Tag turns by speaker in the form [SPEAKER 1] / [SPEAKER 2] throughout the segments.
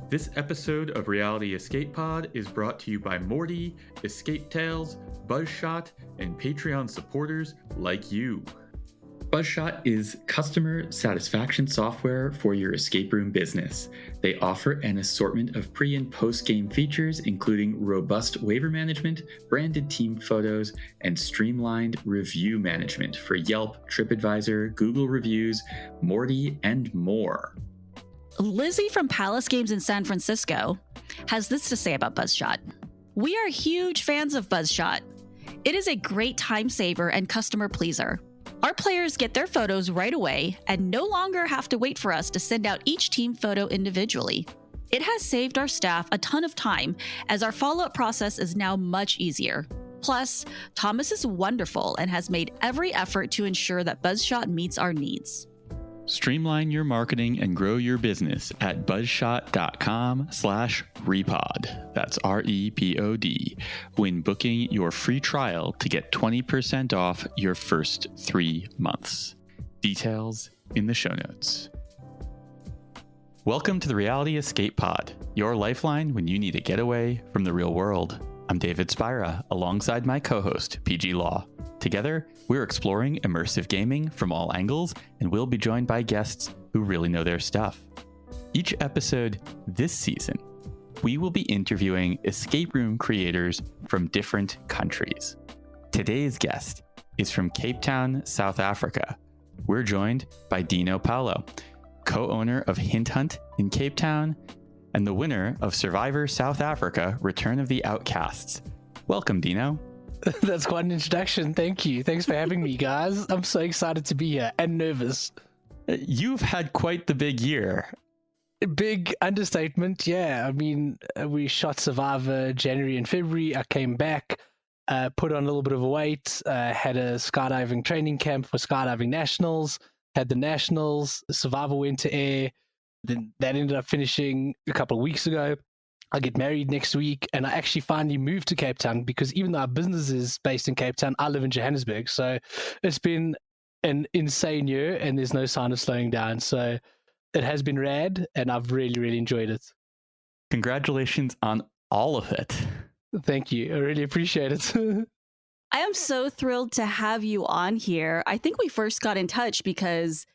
[SPEAKER 1] This episode of Reality Escape Pod is brought to you by Morty, Escape Tales, Buzzshot, and Patreon supporters like you. Buzzshot is customer satisfaction software for your escape room business. They offer an assortment of pre- and post-game features, including robust waiver management, branded team photos, and streamlined review management for Yelp, TripAdvisor, Google Reviews, Morty, and more.
[SPEAKER 2] Lizzie from Palace Games in San Francisco has this to say about Buzzshot. We are huge fans of Buzzshot. It is a great time saver and customer pleaser. Our players get their photos right away and no longer have to wait for us to send out each team photo individually. It has saved our staff a ton of time as our follow-up process is now much easier. Plus, Thomas is wonderful and has made every effort to ensure that Buzzshot meets our needs.
[SPEAKER 1] Streamline your marketing and grow your business at buzzshot.com/repod. That's REPOD. When booking your free trial to get 20% off your first 3 months. Details in the show notes. Welcome to the Reality Escape Pod, your lifeline when you need a getaway from the real world. I'm David Spira, alongside my co-host, PG Law. Together, we're exploring immersive gaming from all angles, and we'll be joined by guests who really know their stuff. Each episode this season, we will be interviewing escape room creators from different countries. Today's guest is from Cape Town, South Africa. We're joined by Dino Paulo, co-owner of Hinthunt in Cape Town, and the winner of Survivor South Africa, Return of the Outcasts. Welcome, Dino.
[SPEAKER 3] That's quite an introduction. Thank you. Thanks for having me, guys. I'm so excited to be here and nervous.
[SPEAKER 1] You've had quite the big year.
[SPEAKER 3] Big understatement, yeah. I mean, we shot Survivor January and February. I came back, put on a little bit of weight, had a skydiving training camp for Skydiving Nationals, had the Nationals, Survivor went to air. Then that ended up finishing a couple of weeks ago. I get married next week, and I actually finally moved to Cape Town because even though our business is based in Cape Town, I live in Johannesburg. So it's been an insane year, and there's no sign of slowing down. So it has been rad, and I've really, really enjoyed it.
[SPEAKER 1] Congratulations on all of it.
[SPEAKER 3] Thank you. I really appreciate it.
[SPEAKER 2] I am so thrilled to have you on here. I think we first got in touch because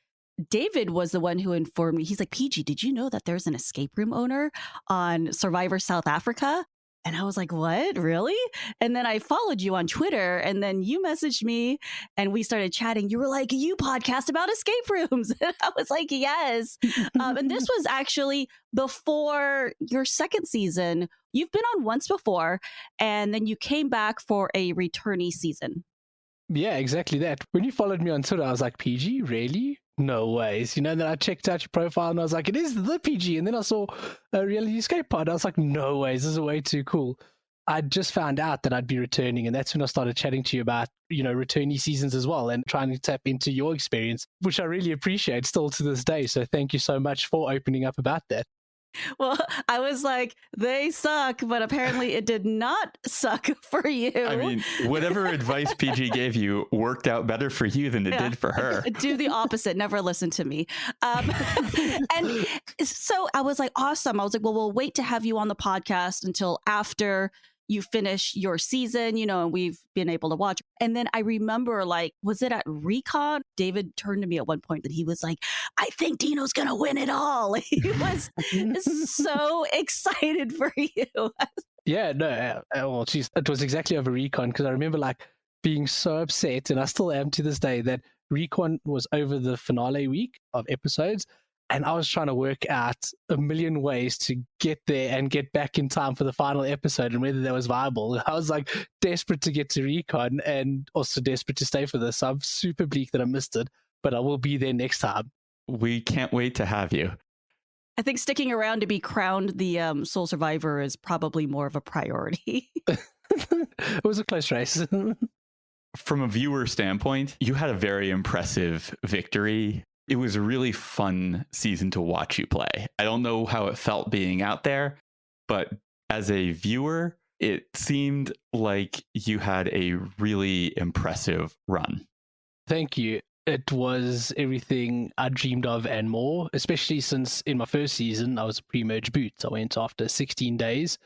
[SPEAKER 2] David was the one who informed me. He's like, PG, did you know that there's an escape room owner on Survivor South Africa? And I was like, what? Really? And then I followed you on Twitter, and then you messaged me and we started chatting. You were like, you podcast about escape rooms. And I was like, yes. And this was actually before your second season. You've been on once before, and then you came back for a returnee season.
[SPEAKER 3] Yeah, exactly that. When you followed me on Twitter, I was like, PG, really? No ways. You know, then I checked out your profile and I was like, it is the PG. And then I saw a Reality Escape Pod. I was like, no ways. This is way too cool. I just found out that I'd be returning. And that's when I started chatting to you about, you know, returnee seasons as well and trying to tap into your experience, which I really appreciate still to this day. So thank you so much for opening up about that.
[SPEAKER 2] Well, I was like, they suck, but apparently it did not suck for you.
[SPEAKER 1] I mean, whatever advice PG gave you worked out better for you than it did for her.
[SPEAKER 2] Do the opposite. Never listen to me. And so I was like, awesome. I was like, well, we'll wait to have you on the podcast until after you finish your season, you know, and we've been able to watch. And then I remember, like, was it at Recon? David turned to me at one point and he was like, I think Dino's going to win it all. He was so excited for you.
[SPEAKER 3] Yeah, no, well, geez, it was exactly over Recon because I remember like being so upset, and I still am to this day, that Recon was over the finale week of episodes. And I was trying to work out a million ways to get there and get back in time for the final episode and whether that was viable. I was like desperate to get to Recon and also desperate to stay for this. So I'm super bleak that I missed it, but I will be there next time.
[SPEAKER 1] We can't wait to have you.
[SPEAKER 2] I think sticking around to be crowned the sole survivor is probably more of a priority.
[SPEAKER 3] It was a close race.
[SPEAKER 1] From a viewer standpoint, you had a very impressive victory. It was a really fun season to watch you play. I don't know how it felt being out there, but as a viewer, it seemed like you had a really impressive run.
[SPEAKER 3] Thank you. It was everything I dreamed of and more, especially since in my first season, I was a pre-merge boot. I went after 16 days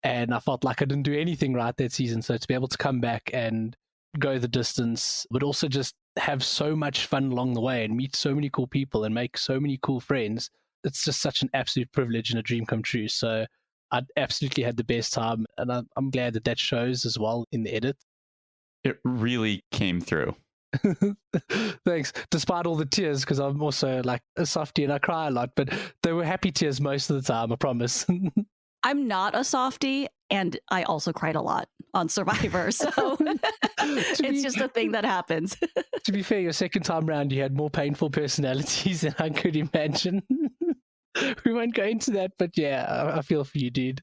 [SPEAKER 3] and I felt like I didn't do anything right that season. So to be able to come back and go the distance, but also just have so much fun along the way and meet so many cool people and make so many cool friends, it's just such an absolute privilege and a dream come true. So I absolutely had the best time, and I'm glad that that shows as well in the edit.
[SPEAKER 1] It really came through.
[SPEAKER 3] Thanks. Despite all the tears, because I'm also like a softie and I cry a lot, but they were happy tears most of the time, I promise.
[SPEAKER 2] I'm not a softie, and I also cried a lot on Survivor, so it's just a thing that happens.
[SPEAKER 3] To be fair, your second time round, you had more painful personalities than I could imagine. We won't go into that, but yeah, I feel for you, dude.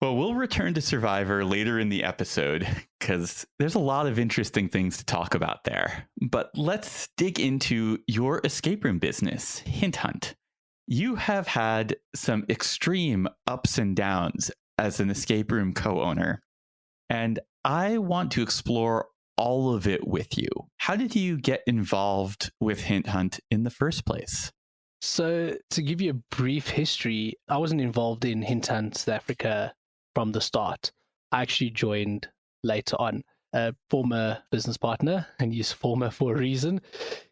[SPEAKER 1] Well, we'll return to Survivor later in the episode because there's a lot of interesting things to talk about there. But let's dig into your escape room business, Hinthunt. You have had some extreme ups and downs as an escape room co-owner, and I want to explore all of it with you. How did you get involved with Hinthunt in the first place?
[SPEAKER 3] So, to give you a brief history, I wasn't involved in Hinthunt Africa from the start. I actually joined later on. A former business partner, and he's former for a reason,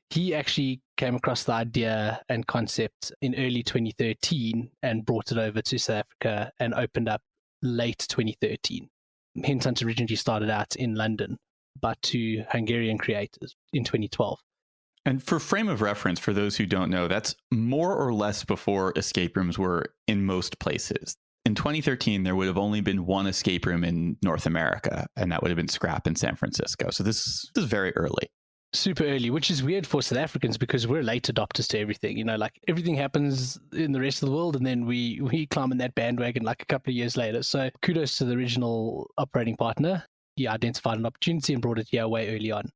[SPEAKER 3] he actually came across the idea and concept in early 2013 and brought it over to South Africa and opened up late 2013. Hinthunt originally started out in London, but to Hungarian creators in 2012.
[SPEAKER 1] And for frame of reference, for those who don't know, that's more or less before escape rooms were in most places. In 2013, there would have only been one escape room in North America, and that would have been Scrap in San Francisco. So this is very early.
[SPEAKER 3] Super early, which is weird for South Africans because we're late adopters to everything. You know, like everything happens in the rest of the world, and then we climb in that bandwagon like a couple of years later. So kudos to the original operating partner. He identified an opportunity and brought it here way early on.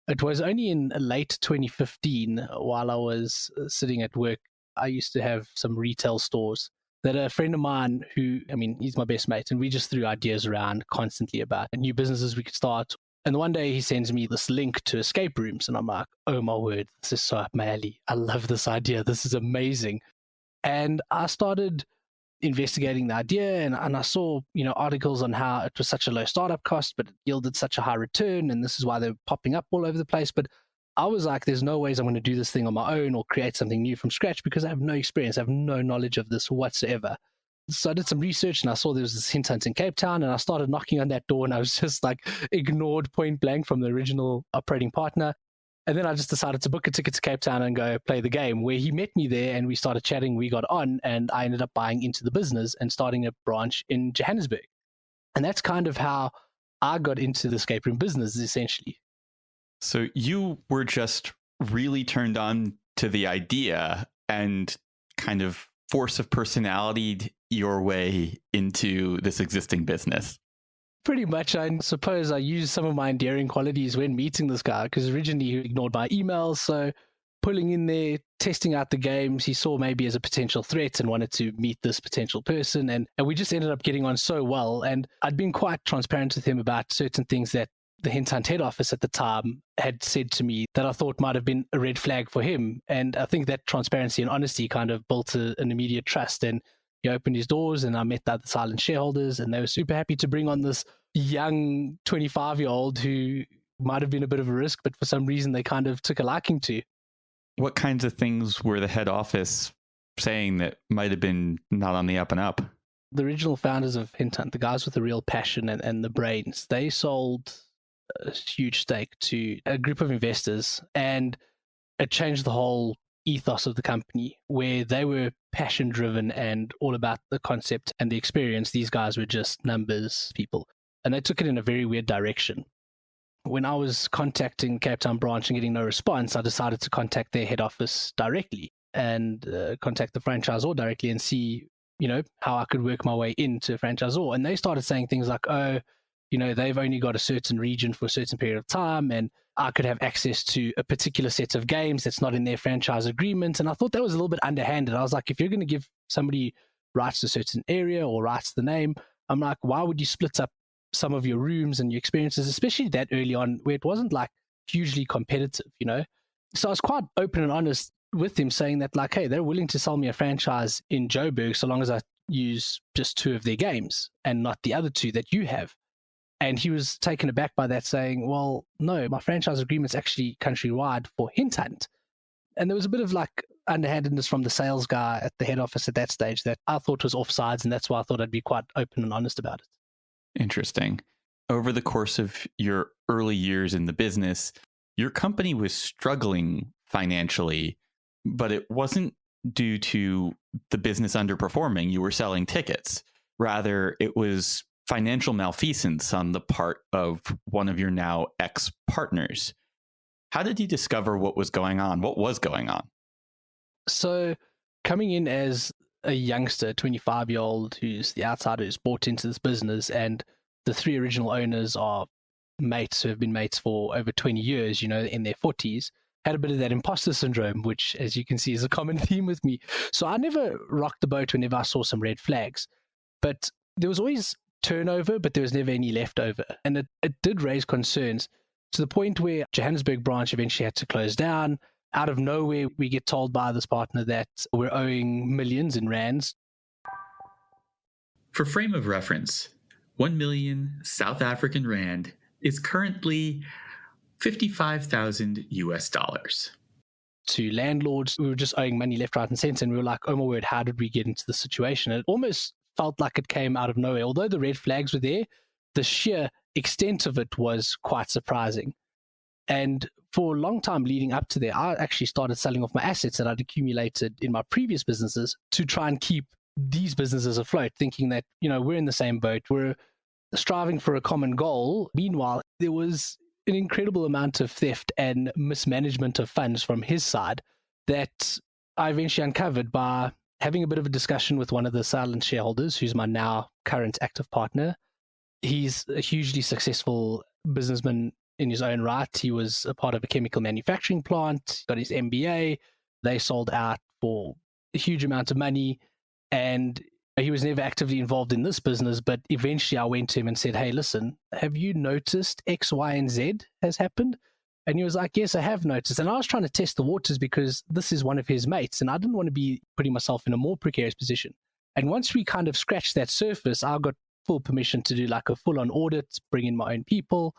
[SPEAKER 3] It was only in late 2015, while I was sitting at work, I used to have some retail stores that a friend of mine who, I mean, he's my best mate, and we just threw ideas around constantly about new businesses we could start. And one day he sends me this link to escape rooms, and I'm like, oh my word, this is so up my alley. I love this idea. This is amazing. And I started investigating the idea, and I saw, articles on how it was such a low startup cost, but it yielded such a high return, and this is why they're popping up all over the place. But I was like, there's no ways I'm going to do this thing on my own or create something new from scratch because I have no experience. I have no knowledge of this whatsoever. So I did some research and I saw there was this Hinthunt in Cape Town, and I started knocking on that door, and I was just like ignored point blank from the original operating partner. And then I just decided to book a ticket to Cape Town and go play the game, where he met me there and we started chatting. We got on, and I ended up buying into the business and starting a branch in Johannesburg. And that's kind of how I got into the escape room business, essentially.
[SPEAKER 1] So you were just really turned on to the idea and kind of force of personality your way into this existing business.
[SPEAKER 3] Pretty much. I suppose I used some of my endearing qualities when meeting this guy, because originally he ignored my emails. So pulling in there, testing out the games, he saw maybe as a potential threat and wanted to meet this potential person. And we just ended up getting on so well. And I'd been quite transparent with him about certain things that the Hinthunt head office at the time had said to me that I thought might have been a red flag for him. And I think that transparency and honesty kind of built an immediate trust. And he opened his doors, and I met the other silent shareholders, and they were super happy to bring on this young 25-year-old who might have been a bit of a risk, but for some reason they kind of took a liking to.
[SPEAKER 1] What kinds of things were the head office saying that might have been not on the up and up?
[SPEAKER 3] The original founders of Hinthunt, the guys with the real passion and the brains, they sold a huge stake to a group of investors, and it changed the whole ethos of the company, where they were passion driven and all about the concept and the experience. These guys were just numbers people, and they took it in a very weird direction. When I was contacting Cape Town branch and getting no response, I decided to contact their head office directly and contact the franchisor directly and see, how I could work my way into a franchisor. And they started saying things like, oh, they've only got a certain region for a certain period of time, and I could have access to a particular set of games that's not in their franchise agreement. And I thought that was a little bit underhanded. I was like, if you're going to give somebody rights to a certain area or rights to the name, I'm like, why would you split up some of your rooms and your experiences, especially that early on, where it wasn't like hugely competitive, So I was quite open and honest with him, saying that, like, hey, they're willing to sell me a franchise in Joburg so long as I use just 2 of their games and not the other 2 that you have. And he was taken aback by that, saying, well, no, my franchise agreement's actually countrywide for Hinthunt. And there was a bit of like underhandedness from the sales guy at the head office at that stage that I thought was offsides, and that's why I thought I'd be quite open and honest about it.
[SPEAKER 1] Interesting. Over the course of your early years in the business, your company was struggling financially, but it wasn't due to the business underperforming. You were selling tickets. Rather, it was financial malfeasance on the part of one of your now ex-partners. How did you discover what was going on? What was going on?
[SPEAKER 3] So coming in as a youngster, 25-year-old who's the outsider who's bought into this business, and the 3 original owners are mates who have been mates for over 20 years, in their 40s, had a bit of that imposter syndrome, which, as you can see, is a common theme with me. So I never rocked the boat whenever I saw some red flags. But there was always turnover, but there was never any leftover. And it did raise concerns to the point where Johannesburg branch eventually had to close down. Out of nowhere, we get told by this partner that we're owing millions in rands.
[SPEAKER 1] For frame of reference, 1 million South African rand is currently 55,000 US dollars.
[SPEAKER 3] To landlords, we were just owing money left, right, and center. And we were like, oh my word, how did we get into this situation? It almost felt like it came out of nowhere. Although the red flags were there, the sheer extent of it was quite surprising. And for a long time leading up to there, I actually started selling off my assets that I'd accumulated in my previous businesses to try and keep these businesses afloat, thinking that, we're in the same boat. We're striving for a common goal. Meanwhile, there was an incredible amount of theft and mismanagement of funds from his side that I eventually uncovered by having a bit of a discussion with one of the silent shareholders, who's my now current active partner. He's a hugely successful businessman in his own right. He was a part of a chemical manufacturing plant, got his MBA. They sold out for a huge amount of money, and he was never actively involved in this business. But eventually I went to him and said, hey, listen, have you noticed X, Y, and Z has happened? And he was like, yes, I have noticed. And I was trying to test the waters because this is one of his mates, and I didn't want to be putting myself in a more precarious position. And once we kind of scratched that surface, I got full permission to do like a full-on audit, bring in my own people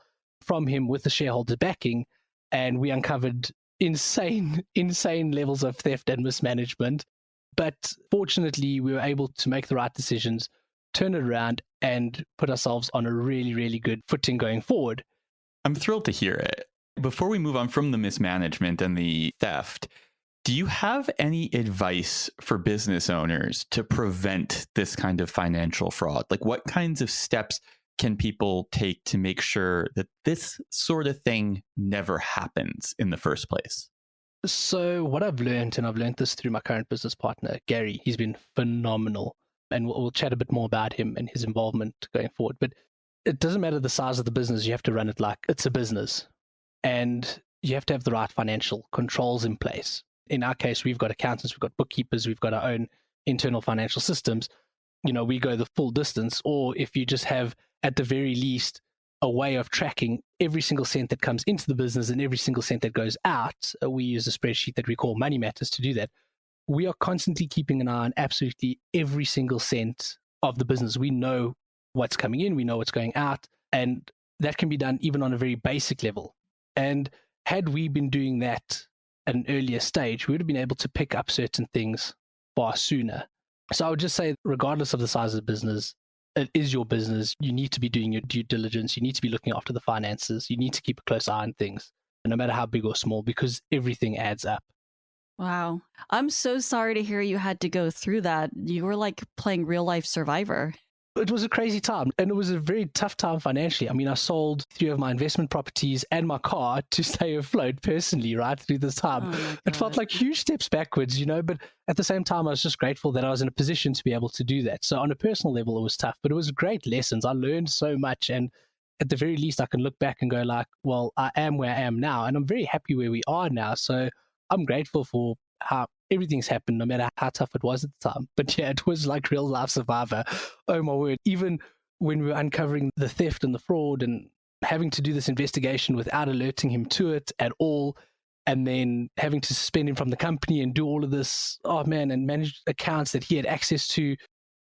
[SPEAKER 3] from him with the shareholder backing, and we uncovered insane levels of theft and mismanagement. But fortunately, we were able to make the right decisions, turn it around, and put ourselves on a really, really good footing going forward.
[SPEAKER 1] I'm thrilled to hear it. Before we move on from the mismanagement and the theft, do you have any advice for business owners to prevent this kind of financial fraud? Like, what kinds of steps can people take to make sure that this sort of thing never happens in the first place?
[SPEAKER 3] So what I've learned, and I've learned this through my current business partner, Gary, he's been phenomenal. And we'll chat a bit more about him and his involvement going forward. But it doesn't matter the size of the business. You have to run it like it's a business. And you have to have the right financial controls in place. In our case, we've got accountants, we've got bookkeepers, we've got our own internal financial systems. We go the full distance. Or if you just have, at the very least, a way of tracking every single cent that comes into the business and every single cent that goes out. We use a spreadsheet that we call Money Matters to do that. We are constantly keeping an eye on absolutely every single cent of the business. We know what's coming in, we know what's going out, and that can be done even on a very basic level. And had we been doing that at an earlier stage, we would have been able to pick up certain things far sooner. So I would just say, regardless of the size of the business, it is your business. You need to be doing your due diligence. You need to be looking after the finances. You need to keep a close eye on things, no matter how big or small, because everything adds up.
[SPEAKER 2] Wow. I'm so sorry to hear you had to go through that. You were like playing real life Survivor.
[SPEAKER 3] It was a crazy time, and it was a very tough time financially. I mean, I sold 3 of my investment properties and my car to stay afloat personally, right, through this time. It felt like huge steps backwards, but at the same time, I was just grateful that I was in a position to be able to do that. So on a personal level, it was tough, but it was great lessons. I learned so much, and at the very least, I can look back and go like, well, I am where I am now, and I'm very happy where we are now. So I'm grateful for how everything's happened, no matter how tough it was at the time. But yeah, it was like real life Survivor. Oh my word. Even when we were uncovering the theft and the fraud and having to do this investigation without alerting him to it at all, and then having to suspend him from the company and do all of this, and manage accounts that he had access to,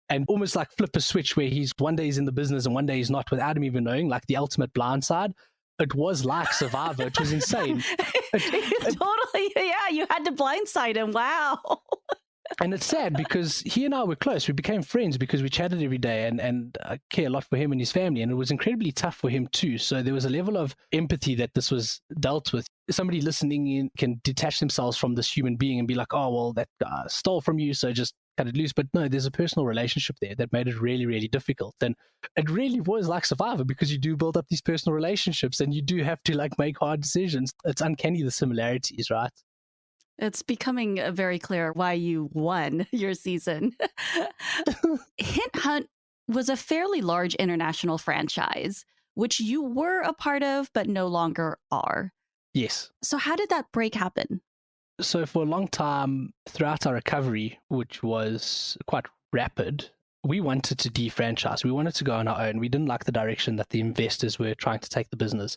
[SPEAKER 3] and almost like flip a switch where he's one day he's in the business and one day he's not without him even knowing, like the ultimate blindside. It was like Survivor. It was insane.
[SPEAKER 2] Totally. Yeah, you had to blindside him. Wow.
[SPEAKER 3] And it's sad because he and I were close. We became friends because we chatted every day, and I care a lot for him and his family. And it was incredibly tough for him too. So there was a level of empathy that this was dealt with. Somebody listening in can detach themselves from this human being and be like, oh, well, that stole from you, so just cut it loose. But no, there's a personal relationship there that made it really, really difficult. And it really was like Survivor because you do build up these personal relationships and you do have to like make hard decisions. It's uncanny, the similarities, right?
[SPEAKER 2] It's becoming very clear why you won your season. Hinthunt was a fairly large international franchise, which you were a part of, but no longer are.
[SPEAKER 3] Yes.
[SPEAKER 2] So how did that break happen?
[SPEAKER 3] So for a long time throughout our recovery, which was quite rapid, we wanted to defranchise. We wanted to go on our own. We didn't like the direction that the investors were trying to take the business.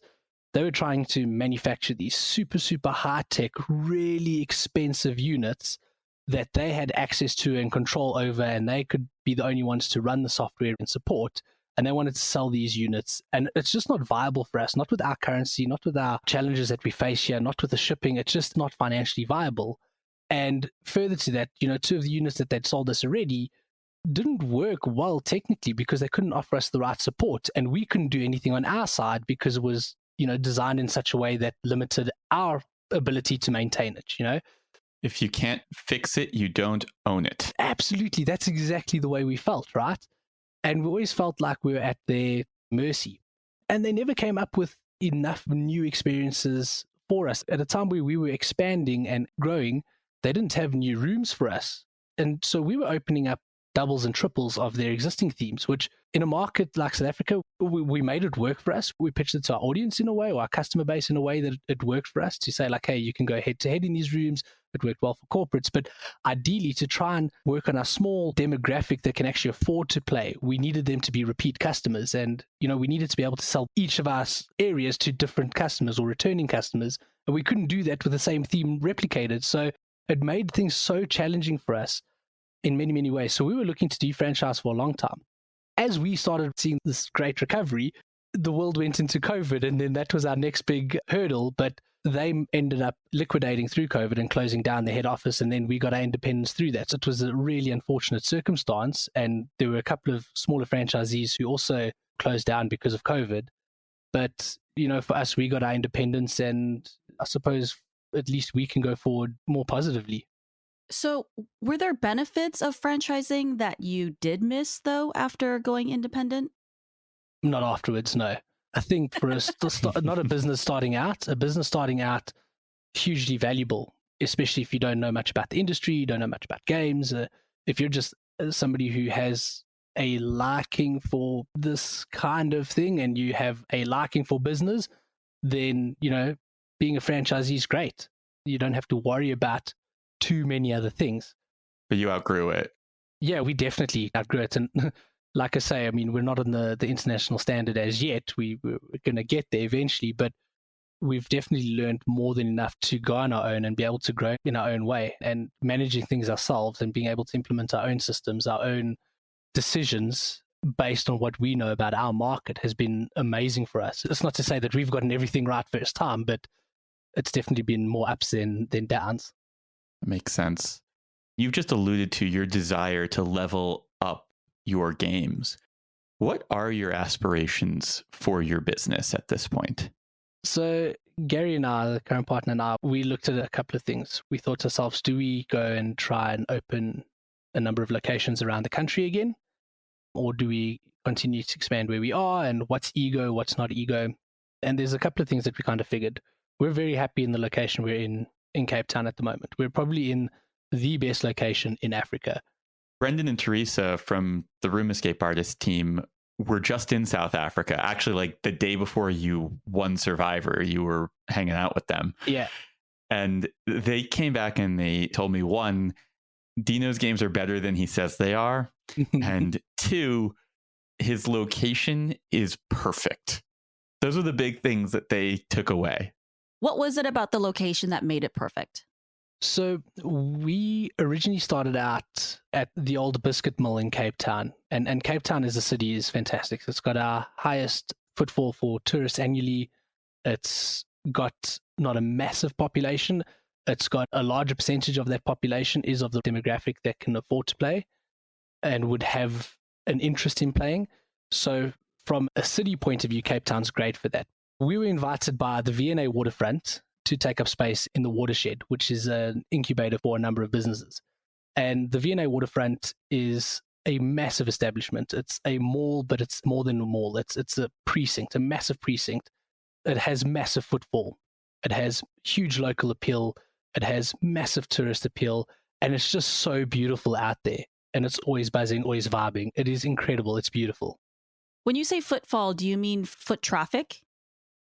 [SPEAKER 3] They were trying to manufacture these super, super high-tech, really expensive units that they had access to and control over, and they could be the only ones to run the software and support. And they wanted to sell these units. And it's just not viable for us, not with our currency, not with our challenges that we face here, not with the shipping. It's just not financially viable. And further to that, two of the units that they'd sold us already didn't work well technically because they couldn't offer us the right support. And we couldn't do anything on our side because it was designed in such a way that limited our ability to maintain it,
[SPEAKER 1] If you can't fix it, you don't own it.
[SPEAKER 3] Absolutely. That's exactly the way we felt, right? And we always felt like we were at their mercy. And they never came up with enough new experiences for us. At a time where we were expanding and growing, they didn't have new rooms for us. And so we were opening up doubles and triples of their existing themes, which in a market like South Africa, we made it work for us. We pitched it to our audience in a way, or our customer base in a way that it worked for us to say like, hey, you can go head to head in these rooms. It worked well for corporates, but ideally to try and work on a small demographic that can actually afford to play, we needed them to be repeat customers. And, we needed to be able to sell each of our areas to different customers or returning customers. And we couldn't do that with the same theme replicated. So it made things so challenging for us in many, many ways. So we were looking to defranchise for a long time. As we started seeing this great recovery, the world went into COVID, and then that was our next big hurdle. But they ended up liquidating through COVID and closing down the head office, and then we got our independence through that. So it was a really unfortunate circumstance, and there were a couple of smaller franchisees who also closed down because of COVID. But, for us, we got our independence, and I suppose at least we can go forward more positively.
[SPEAKER 2] So were there benefits of franchising that you did miss, though, after going independent?
[SPEAKER 3] Not afterwards, no. I think for us, not a business starting out, hugely valuable, especially if you don't know much about the industry, you don't know much about games. If you're just somebody who has a liking for this kind of thing and you have a liking for business, then, being a franchisee is great. You don't have to worry about too many other things.
[SPEAKER 1] But you outgrew it.
[SPEAKER 3] Yeah, we definitely outgrew it. And like I say, we're not on the international standard as yet. We're going to get there eventually, but we've definitely learned more than enough to go on our own and be able to grow in our own way, and managing things ourselves and being able to implement our own systems, our own decisions based on what we know about our market has been amazing for us. It's not to say that we've gotten everything right first time, but it's definitely been more ups than downs.
[SPEAKER 1] Makes sense. You've just alluded to your desire to level up your games. What are your aspirations for your business at this point?
[SPEAKER 3] So Gary and I, the current partner and I, we looked at a couple of things. We thought to ourselves, do we go and try and open a number of locations around the country again? Or do we continue to expand where we are? And what's ego, what's not ego? And there's a couple of things that we kind of figured. We're very happy in the location we're in Cape Town at the moment. We're probably in the best location in Africa.
[SPEAKER 1] Brendan and Teresa from the Room Escape Artist team were just in South Africa. Actually, like the day before you won Survivor, you were hanging out with them.
[SPEAKER 3] Yeah.
[SPEAKER 1] And they came back and they told me, one, Dino's games are better than he says they are. And two, his location is perfect. Those are the big things that they took away.
[SPEAKER 2] What was it about the location that made it perfect?
[SPEAKER 3] So we originally started out at the old biscuit mill in Cape Town. And Cape Town as a city is fantastic. It's got our highest footfall for tourists annually. It's got not a massive population. It's got a larger percentage of that population is of the demographic that can afford to play and would have an interest in playing. So from a city point of view, Cape Town's great for that. We were invited by the V&A Waterfront to take up space in the Watershed, which is an incubator for a number of businesses. And the V&A Waterfront is a massive establishment. It's a mall, but it's more than a mall. It's a precinct, a massive precinct. It has massive footfall. It has huge local appeal. It has massive tourist appeal. And it's just so beautiful out there. And it's always buzzing, always vibing. It is incredible. It's beautiful.
[SPEAKER 2] When you say footfall, do you mean foot traffic?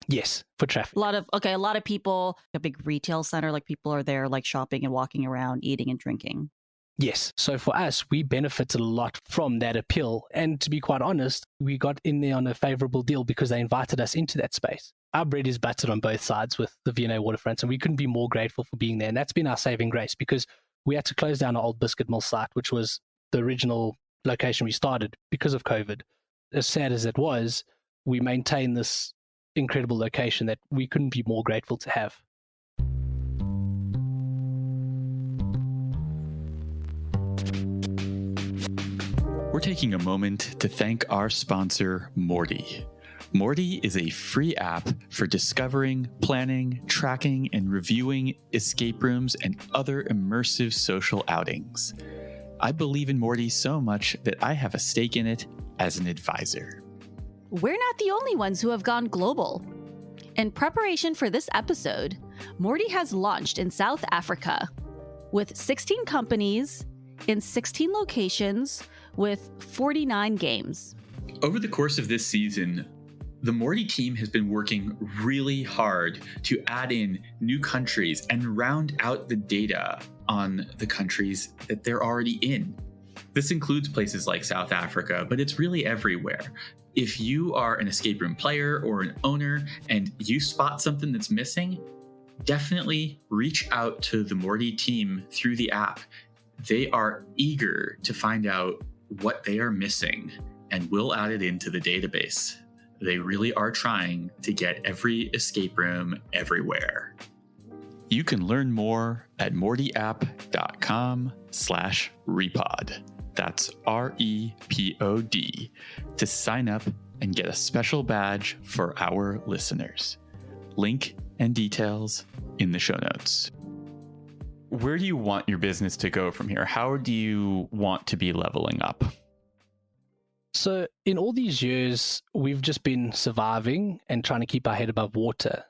[SPEAKER 3] Yes, foot traffic.
[SPEAKER 2] A lot of people, a big retail center, like people are there like shopping and walking around, eating and drinking.
[SPEAKER 3] Yes. So for us, we benefited a lot from that appeal. And to be quite honest, we got in there on a favorable deal because they invited us into that space. Our bread is buttered on both sides with the V&A Waterfront, and we couldn't be more grateful for being there. And that's been our saving grace because we had to close down our old biscuit mill site, which was the original location we started because of COVID. As sad as it was, we maintained this incredible location that we couldn't be more grateful to have.
[SPEAKER 1] We're taking a moment to thank our sponsor, Morty. Morty is a free app for discovering, planning, tracking, and reviewing escape rooms and other immersive social outings. I believe in Morty so much that I have a stake in it as an advisor.
[SPEAKER 2] We're not the only ones who have gone global. In preparation for this episode, Morty has launched in South Africa with 16 companies in 16 locations with 49 games.
[SPEAKER 1] Over the course of this season, the Morty team has been working really hard to add in new countries and round out the data on the countries that they're already in. This includes places like South Africa, but it's really everywhere. If you are an escape room player or an owner and you spot something that's missing, definitely reach out to the Morty team through the app. They are eager to find out what they are missing and will add it into the database. They really are trying to get every escape room everywhere. You can learn more at mortyapp.com/repod. That's REPOD to sign up and get a special badge for our listeners. Link and details in the show notes. Where do you want your business to go from here? How do you want to be leveling up?
[SPEAKER 3] So in all these years, we've just been surviving and trying to keep our head above water.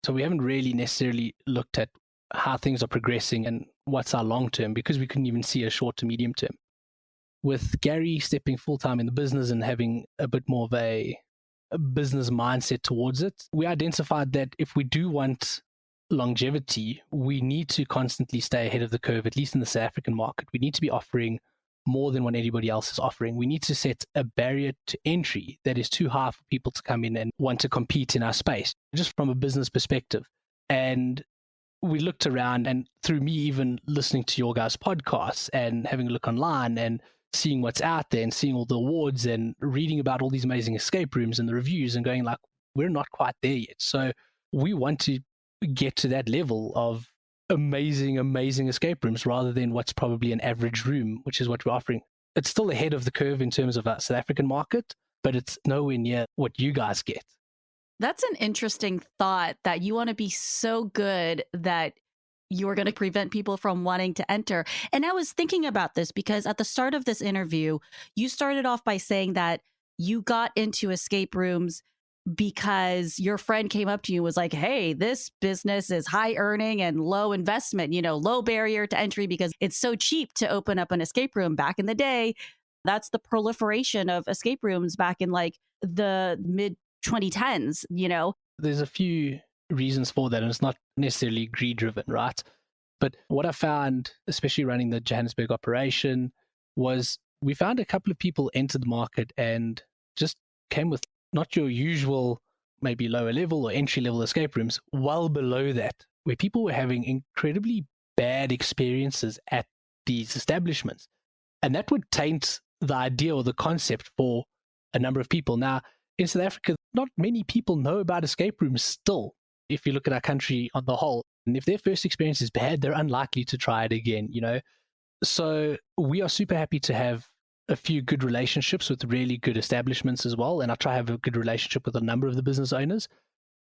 [SPEAKER 3] So we haven't really necessarily looked at how things are progressing and what's our long term because we couldn't even see a short to medium term. With Gary stepping full-time in the business and having a bit more of a business mindset towards it, we identified that if we do want longevity, we need to constantly stay ahead of the curve, at least in the South African market. We need to be offering more than what anybody else is offering. We need to set a barrier to entry that is too high for people to come in and want to compete in our space, just from a business perspective. And we looked around, and through me even listening to your guys' podcasts and having a look online and seeing what's out there and seeing all the awards and reading about all these amazing escape rooms and the reviews and going like, we're not quite there yet. So we want to get to that level of amazing escape rooms rather than what's probably an average room, which is what we're offering. It's still ahead of the curve in terms of our South African market, but it's nowhere near what you guys get.
[SPEAKER 2] That's an interesting thought, that you want to be so good that you're going to prevent people from wanting to enter. And I was thinking about this because at the start of this interview, you started off by saying that you got into escape rooms because your friend came up to you and was like, hey, this business is high earning and low investment, low barrier to entry because it's so cheap to open up an escape room. Back in the day, that's the proliferation of escape rooms back in like the mid 2010s,
[SPEAKER 3] There's a few reasons for that, and it's not necessarily greed driven, right? But what I found, especially running the Johannesburg operation, was we found a couple of people entered the market and just came with not your usual maybe lower level or entry level escape rooms, well below that, where people were having incredibly bad experiences at these establishments. And that would taint the idea or the concept for a number of people. Now, in South Africa, not many people know about escape rooms still, if you look at our country on the whole. And if their first experience is bad, they're unlikely to try it again, you know? So we are super happy to have a few good relationships with really good establishments as well. And I try to have a good relationship with a number of the business owners.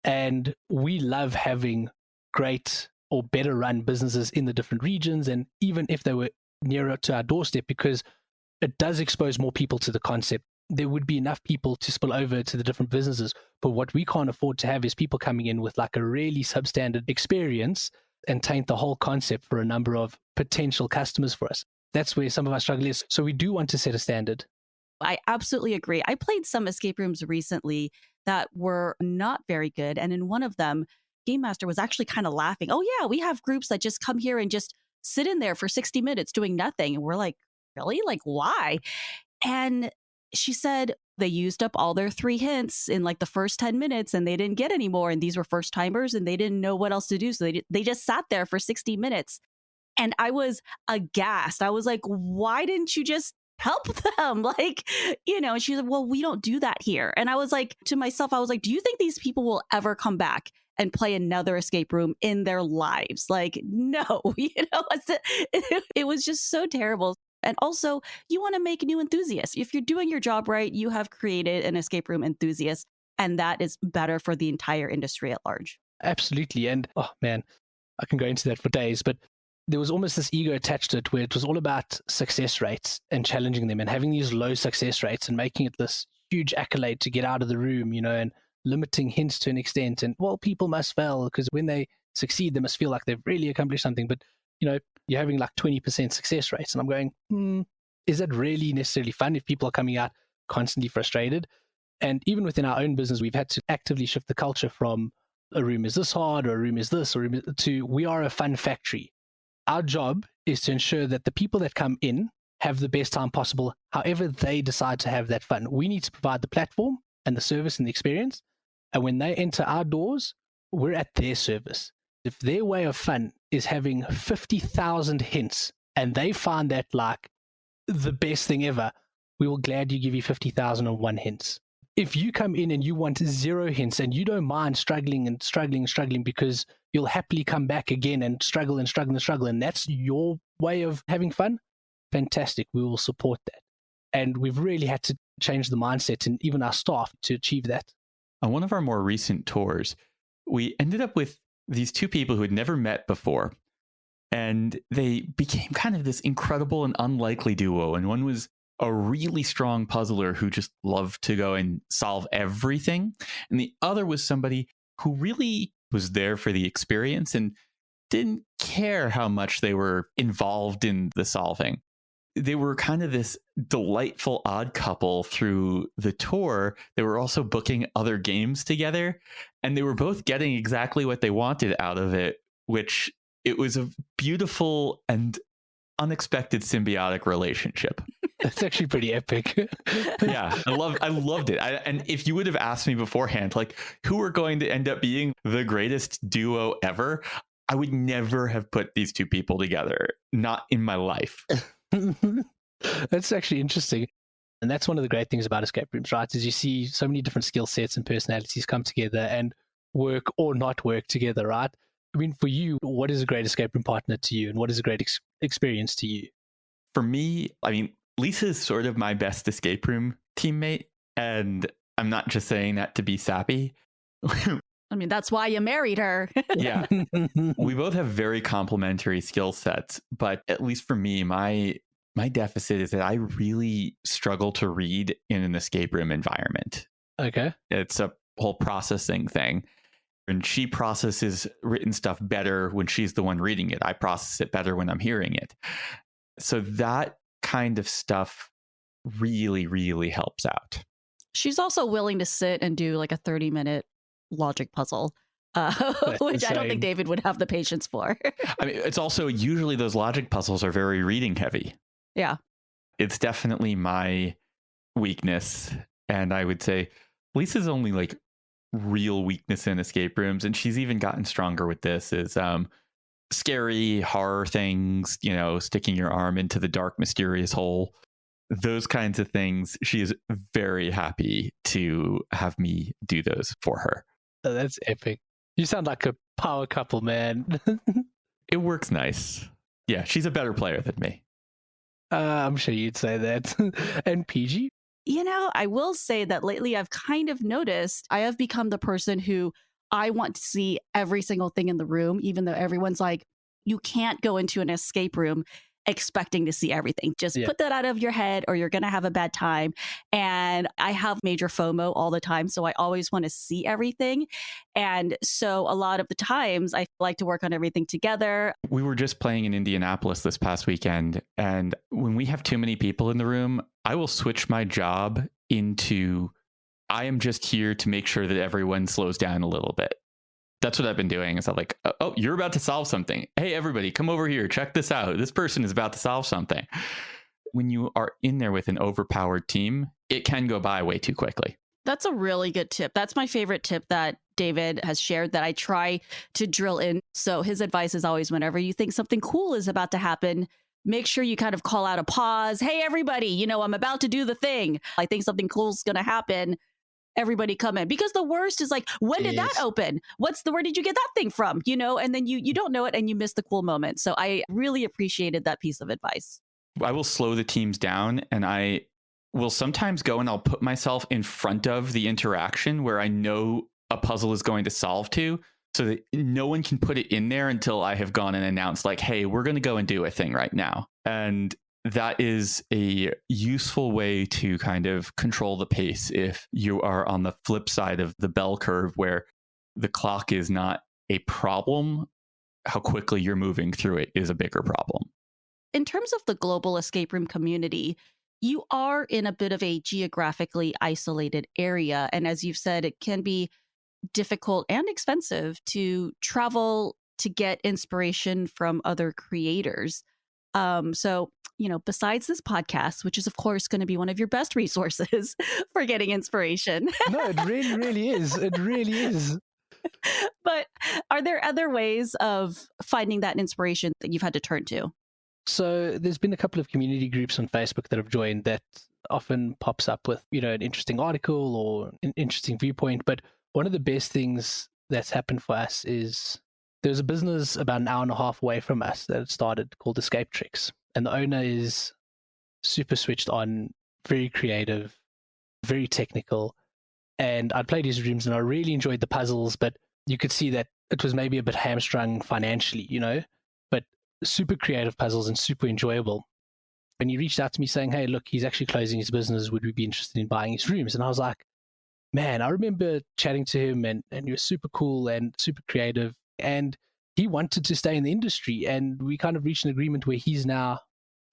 [SPEAKER 3] And we love having great or better run businesses in the different regions. And even if they were nearer to our doorstep, because it does expose more people to the concept. There would be enough people to spill over to the different businesses. But what we can't afford to have is people coming in with like a really substandard experience and taint the whole concept for a number of potential customers for us. That's where some of our struggle is. So we do want to set a standard.
[SPEAKER 2] I absolutely agree. I played some escape rooms recently that were not very good. And in one of them, Game Master was actually kind of laughing. Oh, yeah, we have groups that just come here and just sit in there for 60 minutes doing nothing. And we're like, really? Like, why? And she said they used up all their 3 hints in like the first 10 minutes and they didn't get any more. And these were first timers and they didn't know what else to do. So they just sat there for 60 minutes. And I was aghast. I was like, why didn't you just help them? Like, you know, and she's like, well, we don't do that here. And I was like, to myself, I was like, do you think these people will ever come back and play another escape room in their lives? Like, no, you know, it was just so terrible. And also, you want to make new enthusiasts. If you're doing your job right, you have created an escape room enthusiast, and that is better for the entire industry at large.
[SPEAKER 3] Absolutely. And oh man, I can go into that for days, but there was almost this ego attached to it where it was all about success rates and challenging them and having these low success rates and making it this huge accolade to get out of the room, you know, and limiting hints to an extent. And well, people must fail because when they succeed, they must feel like they've really accomplished something. But, you know, you're having like 20% success rates. And I'm going, is that really necessarily fun if people are coming out constantly frustrated? And even within our own business, we've had to actively shift the culture from a room is this hard or a room is this or to we are a fun factory. Our job is to ensure that the people that come in have the best time possible, however they decide to have that fun. We need to provide the platform and the service and the experience. And when they enter our doors, we're at their service. If their way of fun is having 50,000 hints and they find that like the best thing ever, we will gladly give you 50,001 hints. If you come in and you want 0 hints and you don't mind struggling because you'll happily come back again and struggle, and that's your way of having fun, fantastic. We will support that. And we've really had to change the mindset and even our staff to achieve that.
[SPEAKER 1] On one of our more recent tours, we ended up with these 2 people who had never met before. And they became kind of this incredible and unlikely duo. And one was a really strong puzzler who just loved to go and solve everything. And the other was somebody who really was there for the experience and didn't care how much they were involved in the solving. They were kind of this delightful odd couple through the tour. They were also booking other games together, and they were both getting exactly what they wanted out of it, which it was a beautiful and unexpected symbiotic relationship.
[SPEAKER 3] That's actually pretty epic.
[SPEAKER 1] Yeah, I loved it. And if you would have asked me beforehand, like, who are going to end up being the greatest duo ever, I would never have put these 2 people together. Not in my life.
[SPEAKER 3] That's actually interesting. And that's one of the great things about escape rooms, right? Is you see so many different skill sets and personalities come together and work or not work together, right? I mean, for you, what is a great escape room partner to you, and what is a great experience to you?
[SPEAKER 1] For me, I mean, Lisa is sort of my best escape room teammate, and I'm not just saying that to be sappy.
[SPEAKER 2] I mean, that's why you married her.
[SPEAKER 1] Yeah. We both have very complementary skill sets, but at least for me, my deficit is that I really struggle to read in an escape room environment.
[SPEAKER 3] Okay.
[SPEAKER 1] It's a whole processing thing. And she processes written stuff better when she's the one reading it. I process it better when I'm hearing it. So that kind of stuff really, really helps out.
[SPEAKER 2] She's also willing to sit and do like a 30-minute logic puzzle, which I don't think David would have the patience for.
[SPEAKER 1] I mean, it's also usually those logic puzzles are very reading heavy.
[SPEAKER 2] Yeah.
[SPEAKER 1] It's definitely my weakness. And I would say Lisa's only like real weakness in escape rooms, and she's even gotten stronger with this, is scary horror things, sticking your arm into the dark, mysterious hole. Those kinds of things. She is very happy to have me do those for her.
[SPEAKER 3] Oh, that's epic. You sound like a power couple, man.
[SPEAKER 1] It works nice. Yeah, she's a better player than me.
[SPEAKER 3] I'm sure you'd say that. And PG?
[SPEAKER 2] I will say that lately I've kind of noticed I have become the person who I want to see every single thing in the room, even though everyone's like, you can't go into an escape room expecting to see everything. Just put that out of your head or you're going to have a bad time. And I have major FOMO all the time. So I always want to see everything. And so a lot of the times I like to work on everything together.
[SPEAKER 1] We were just playing in Indianapolis this past weekend. And when we have too many people in the room, I will switch my job into, I am just here to make sure that everyone slows down a little bit. That's what I've been doing. Is I'm like, oh, you're about to solve something. Hey, everybody, come over here. Check this out. This person is about to solve something. When you are in there with an overpowered team, it can go by way too quickly.
[SPEAKER 2] That's a really good tip. That's my favorite tip that David has shared that I try to drill in. So his advice is always whenever you think something cool is about to happen, make sure you kind of call out a pause. Hey, everybody, I'm about to do the thing. I think something cool is going to happen. Everybody come in, because the worst is like, when did that open? Where did you get that thing from? And then you don't know it and you miss the cool moment. So I really appreciated that piece of advice.
[SPEAKER 1] I will slow the teams down, and I will sometimes go and I'll put myself in front of the interaction where I know a puzzle is going to solve to, so that no one can put it in there until I have gone and announced like, hey, we're going to go and do a thing right now. And that is a useful way to kind of control the pace if you are on the flip side of the bell curve where the clock is not a problem. How quickly you're moving through it is a bigger problem.
[SPEAKER 2] In terms of the global escape room community, you are in a bit of a geographically isolated area. And as you've said, it can be difficult and expensive to travel to get inspiration from other creators. So, besides this podcast, which is, of course, going to be one of your best resources for getting inspiration.
[SPEAKER 3] No, it really, really is. It really is.
[SPEAKER 2] But are there other ways of finding that inspiration that you've had to turn to?
[SPEAKER 3] So there's been a couple of community groups on Facebook that I've joined that often pops up with, an interesting article or an interesting viewpoint. But one of the best things that's happened for us is there's a business about an hour and a half away from us that had started called Escape Tricks. And the owner is super switched on, very creative, very technical. And I'd played his rooms and I really enjoyed the puzzles, but you could see that it was maybe a bit hamstrung financially, but super creative puzzles and super enjoyable. And he reached out to me saying, hey, look, he's actually closing his business. Would we be interested in buying his rooms? And I was like, man, I remember chatting to him and he was super cool and super creative. And he wanted to stay in the industry. And we kind of reached an agreement where he's now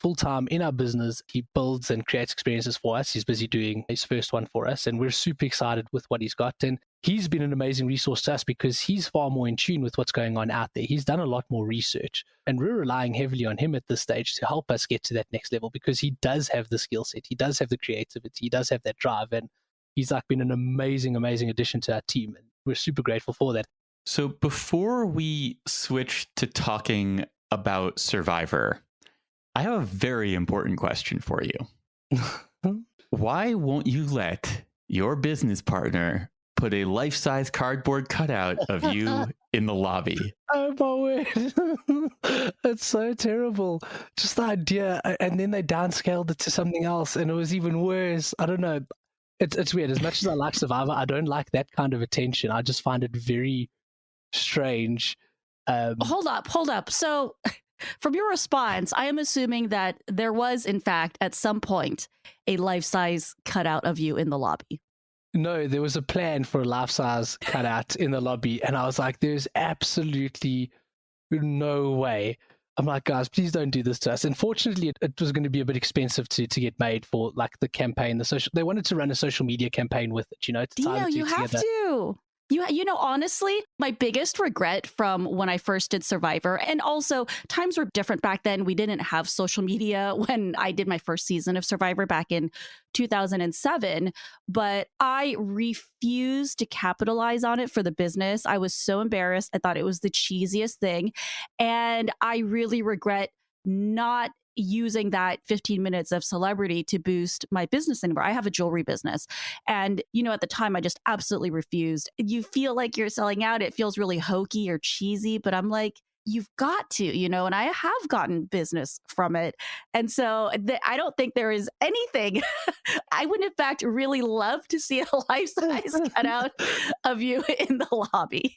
[SPEAKER 3] full-time in our business. He builds and creates experiences for us. He's busy doing his first one for us. And we're super excited with what he's got. And he's been an amazing resource to us because he's far more in tune with what's going on out there. He's done a lot more research. And we're relying heavily on him at this stage to help us get to that next level because he does have the skill set. He does have the creativity. He does have that drive. And he's been an amazing, amazing addition to our team. And we're super grateful for that.
[SPEAKER 1] So before we switch to talking about Survivor, I have a very important question for you. Why won't you let your business partner put a life-size cardboard cutout of you in the lobby?
[SPEAKER 3] Oh my word. It's so terrible. Just the idea. And then they downscaled it to something else and it was even worse. I don't know. It's weird. As much as I like Survivor, I don't like that kind of attention. I just find it very strange.
[SPEAKER 2] Hold up. So from your response, I am assuming that there was, in fact, at some point, a life-size cutout of you in the lobby.
[SPEAKER 3] No, there was a plan for a life-size cutout in the lobby. And I was like, there's absolutely no way. I'm like, guys, please don't do this to us. Unfortunately, it was going to be a bit expensive to get made for the campaign, they wanted to run a social media campaign with it, to tie
[SPEAKER 2] Dino,
[SPEAKER 3] the two
[SPEAKER 2] you have
[SPEAKER 3] together.
[SPEAKER 2] to. You know, honestly, my biggest regret from when I first did Survivor, and also times were different back then. We didn't have social media when I did my first season of Survivor back in 2007, but I refused to capitalize on it for the business. I was so embarrassed. I thought it was the cheesiest thing. And I really regret not using that 15 minutes of celebrity to boost my business anymore. I have a jewelry business. And, you know, at the time, I just absolutely refused. You feel like you're selling out. It feels really hokey or cheesy, but I'm like, you've got to, you know, and I have gotten business from it. And so I don't think there is anything. I would, in fact, really love to see a life-size cutout of you in the lobby.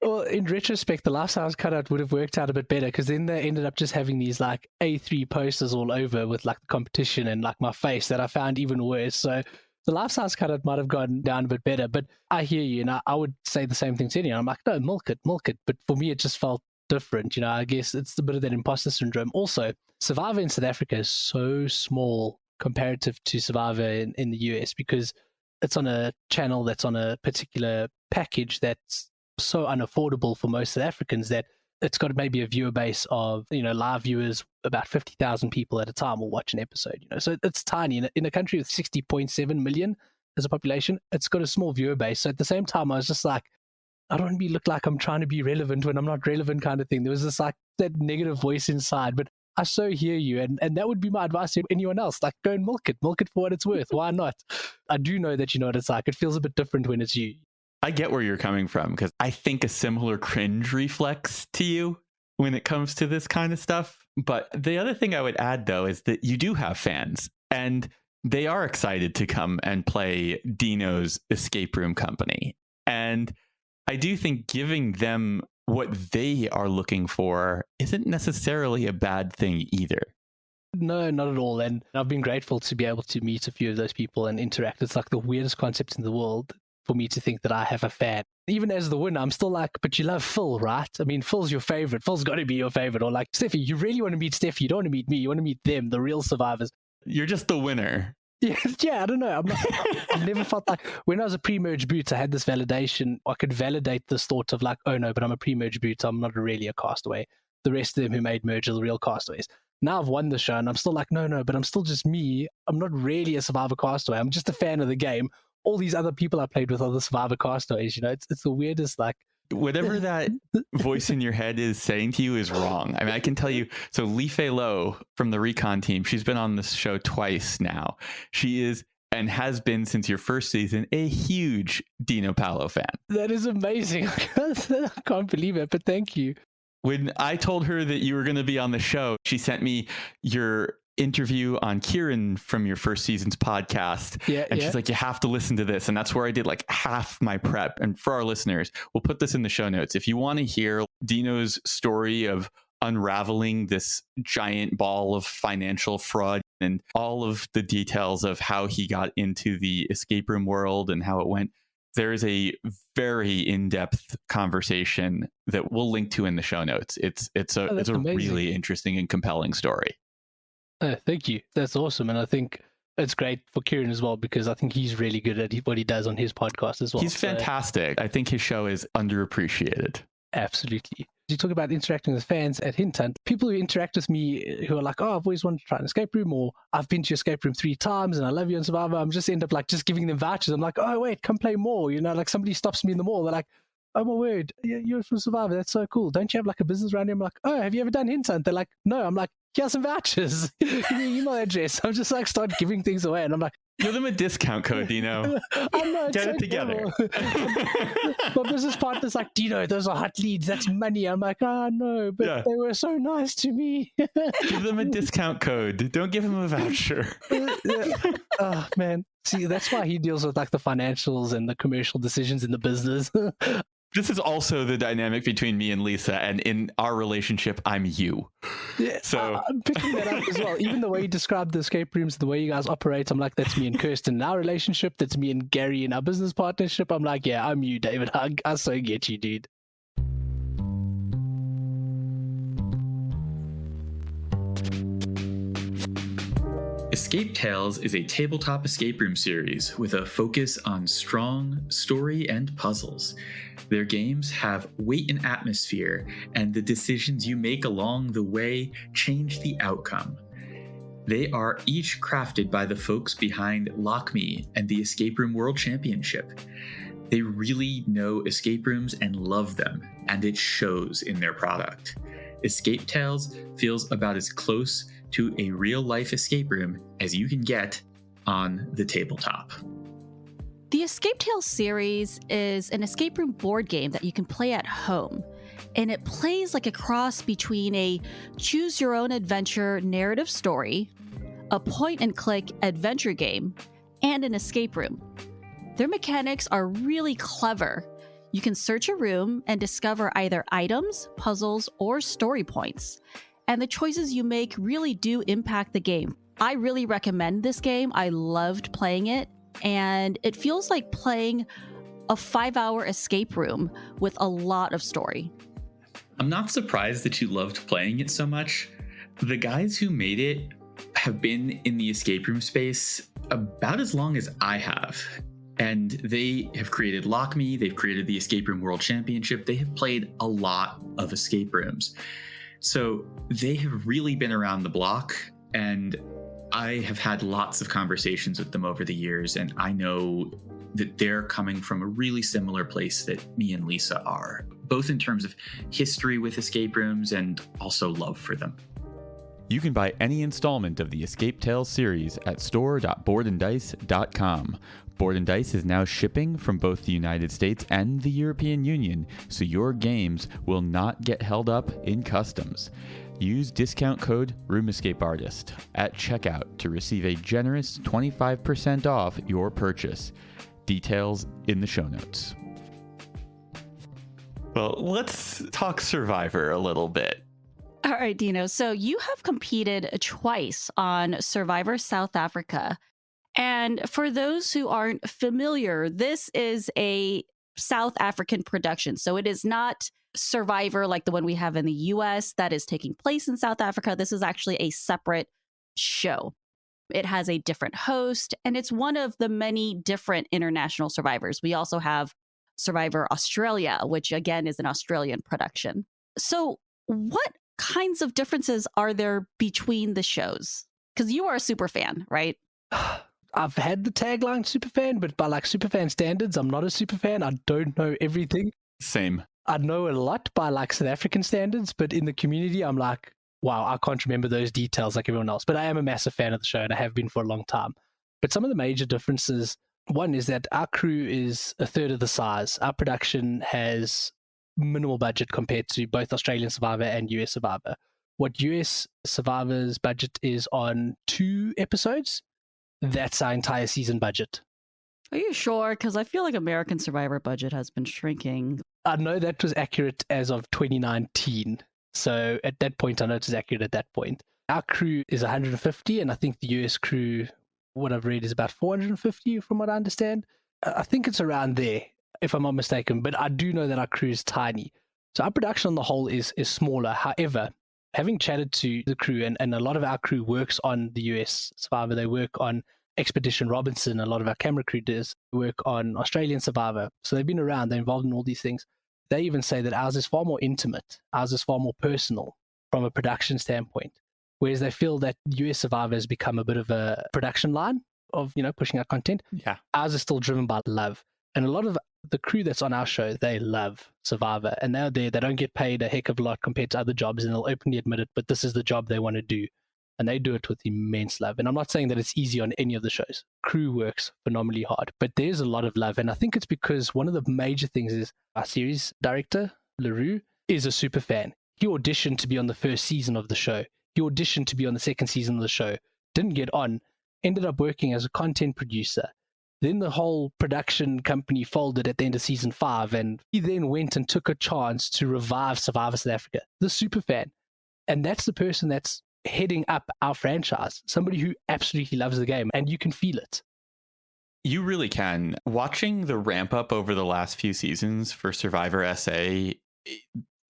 [SPEAKER 3] Well, in retrospect, the life-size cutout would have worked out a bit better, because then they ended up just having these like A3 posters all over with like the competition and like my face that I found even worse. So the life-size cutout might have gone down a bit better, but I hear you, and I would say the same thing to anyone. I'm like, no, milk it. But for me, it just felt different. You know, I guess it's a bit of that imposter syndrome. Also, Survivor in South Africa is so small comparative to Survivor in the US, because it's on a channel that's on a particular package that's so unaffordable for most South Africans that it's got maybe a viewer base of, you know, live viewers, about 50,000 people at a time will watch an episode, you know. So it's tiny. In a country with 60.7 million as a population, it's got a small viewer base. So at the same time, I was just like, I don't want to look like I'm trying to be relevant when I'm not relevant kind of thing. There was this like that negative voice inside, but I so hear you. And that would be my advice to anyone else. Like, go and milk it for what it's worth. Why not? I do know that you know what it's like. It feels a bit different when it's you.
[SPEAKER 1] I get where you're coming from, because I think a similar cringe reflex to you when it comes to this kind of stuff. But the other thing I would add, though, is that you do have fans, and they are excited to come and play Dino's escape room company. And I do think giving them what they are looking for isn't necessarily a bad thing either.
[SPEAKER 3] No, not at all. And I've been grateful to be able to meet a few of those people and interact. It's like the weirdest concept in the world for me to think that I have a fan. Even as the winner, I'm still like, but you love Phil, right? I mean, Phil's your favorite. Phil's got to be your favorite. Or like, Steffi, you really want to meet Steffi. You don't want to meet me. You want to meet them, the real survivors.
[SPEAKER 1] You're just the winner.
[SPEAKER 3] Yeah, I don't know. I've never felt like, when I was a pre-merge boot, I had this validation. I could validate this thought of like, oh no, but I'm a pre-merge boot. I'm not really a castaway. The rest of them who made merge are the real castaways. Now I've won the show and I'm still like, no, but I'm still just me. I'm not really a Survivor castaway. I'm just a fan of the game. All these other people I played with are the Survivor castaways. You know, it's the weirdest, like,
[SPEAKER 1] whatever that voice in your head is saying to you is wrong. I mean, I can tell you. So Life Low from the Recon team, she's been on this show twice now. She is, and has been since your first season, a huge Dino Paulo fan.
[SPEAKER 3] That is amazing. I can't believe it, but thank you.
[SPEAKER 1] When I told her that you were going to be on the show, she sent me your interview on Kieran from your first season's podcast. And she's like, you have to listen to this. And that's where I did like half my prep. And for our listeners, we'll put this in the show notes. If you want to hear Dino's story of unraveling this giant ball of financial fraud and all of the details of how he got into the escape room world and how it went, there is a very in-depth conversation that we'll link to in the show notes. It's a really interesting and compelling story.
[SPEAKER 3] Thank you. That's awesome. And I think it's great for Kieran as well, because I think he's really good at what he does on his podcast as well.
[SPEAKER 1] He's fantastic. I think his show is underappreciated.
[SPEAKER 3] Absolutely. You talk about interacting with fans at Hinthunt. People who interact with me who are like, oh, I've always wanted to try an escape room, or I've been to your escape room 3 times and I love you on Survivor. I'm just end up like just giving them vouchers. I'm like, oh, wait, come play more. You know, like somebody stops me in the mall. They're like, oh my word, you're from Survivor. That's so cool. Don't you have like a business around here? I'm like, oh, have you ever done Hinthunt? They're like, no. I'm like, here's some vouchers. Give me your email address. I'm just like, start giving things away. And I'm like,
[SPEAKER 1] give them a discount code, Dino.
[SPEAKER 3] I know,
[SPEAKER 1] get it together.
[SPEAKER 3] My business partner's like, Dino, those are hot leads. That's money. I'm like, oh no, but they were so nice to me.
[SPEAKER 1] Give them a discount code. Don't give them a voucher.
[SPEAKER 3] Oh man. See, that's why he deals with like the financials and the commercial decisions in the business.
[SPEAKER 1] This is also the dynamic between me and Lisa, and in our relationship, I'm you.
[SPEAKER 3] Yeah, so I'm picking that up as well. Even the way you described the escape rooms, the way you guys operate, I'm like, that's me and Kirsten in our relationship. That's me and Gary in our business partnership. I'm like, yeah, I'm you, David. I so get you, dude.
[SPEAKER 1] Escape Tales is a tabletop escape room series with a focus on strong story and puzzles. Their games have weight and atmosphere, and the decisions you make along the way change the outcome. They are each crafted by the folks behind Lock Me and the Escape Room World Championship. They really know escape rooms and love them, and it shows in their product. Escape Tales feels about as close to a real-life escape room as you can get on the tabletop.
[SPEAKER 2] The Escape Tales series is an escape room board game that you can play at home, and it plays like a cross between a choose-your-own-adventure narrative story, a point-and-click adventure game, and an escape room. Their mechanics are really clever. You can search a room and discover either items, puzzles, or story points. And the choices you make really do impact the game. I really recommend this game. I loved playing it, and it feels like playing a 5-hour escape room with a lot of story.
[SPEAKER 1] I'm not surprised that you loved playing it so much. The guys who made it have been in the escape room space about as long as I have. And they have created Lock Me, they've created the Escape Room World Championship, they have played a lot of escape rooms. So they have really been around the block, and I have had lots of conversations with them over the years, and I know that they're coming from a really similar place that me and Lisa are, both in terms of history with escape rooms and also love for them.
[SPEAKER 4] You can buy any installment of the Escape Tales series at store.boardanddice.com. Board & Dice is now shipping from both the United States and the European Union, so your games will not get held up in customs. Use discount code RoomEscapeArtist at checkout to receive a generous 25% off your purchase. Details in the show notes.
[SPEAKER 1] Well, let's talk Survivor a little bit.
[SPEAKER 2] All right, Dino. So you have competed twice on Survivor South Africa. And for those who aren't familiar, this is a South African production. So it is not Survivor like the one we have in the US that is taking place in South Africa. This is actually a separate show. It has a different host, and it's one of the many different international survivors. We also have Survivor Australia, which again is an Australian production. So what kinds of differences are there between the shows? Because you are a super fan, right?
[SPEAKER 3] I've had the tagline superfan, but by like superfan standards, I'm not a superfan. I don't know everything.
[SPEAKER 1] Same.
[SPEAKER 3] I know a lot by like South African standards, but in the community, I'm like, wow, I can't remember those details like everyone else. But I am a massive fan of the show, and I have been for a long time. But some of the major differences, one is that our crew is a third of the size. Our production has minimal budget compared to both Australian Survivor and US Survivor. What US Survivor's budget is on 2 episodes, that's our entire season budget.
[SPEAKER 2] Are you sure? Because I feel like American Survivor budget has been shrinking.
[SPEAKER 3] I know that was accurate as of 2019. So at that point, I know it was accurate at that point. Our crew is 150, and I think the US crew, what I've read, is about 450 from what I understand. I think it's around there, if I'm not mistaken, but I do know that our crew is tiny. So our production on the whole is smaller. However, having chatted to the crew, and a lot of our crew works on the US Survivor, they work on Expedition Robinson, a lot of our camera crew does work on Australian Survivor. So they've been around, they're involved in all these things. They even say that ours is far more intimate, ours is far more personal from a production standpoint, whereas they feel that US Survivor has become a bit of a production line of, pushing out content.
[SPEAKER 1] Yeah.
[SPEAKER 3] Ours is still driven by love. And a lot of the crew that's on our show, they love Survivor, and they're there. They don't get paid a heck of a lot compared to other jobs, and they'll openly admit it, but this is the job they want to do. And they do it with immense love. And I'm not saying that it's easy on any of the shows. Crew works phenomenally hard, but there's a lot of love. And I think it's because one of the major things is our series director, LaRue, is a super fan. He auditioned to be on the first season of the show. He auditioned to be on the second season of the show. Didn't get on. Ended up working as a content producer. Then the whole production company folded at the end of season 5. And he then went and took a chance to revive Survivor South Africa. The super fan. And that's the person that's heading up our franchise, somebody who absolutely loves the game, and you can feel it.
[SPEAKER 1] You really can. Watching the ramp up over the last few seasons for Survivor SA,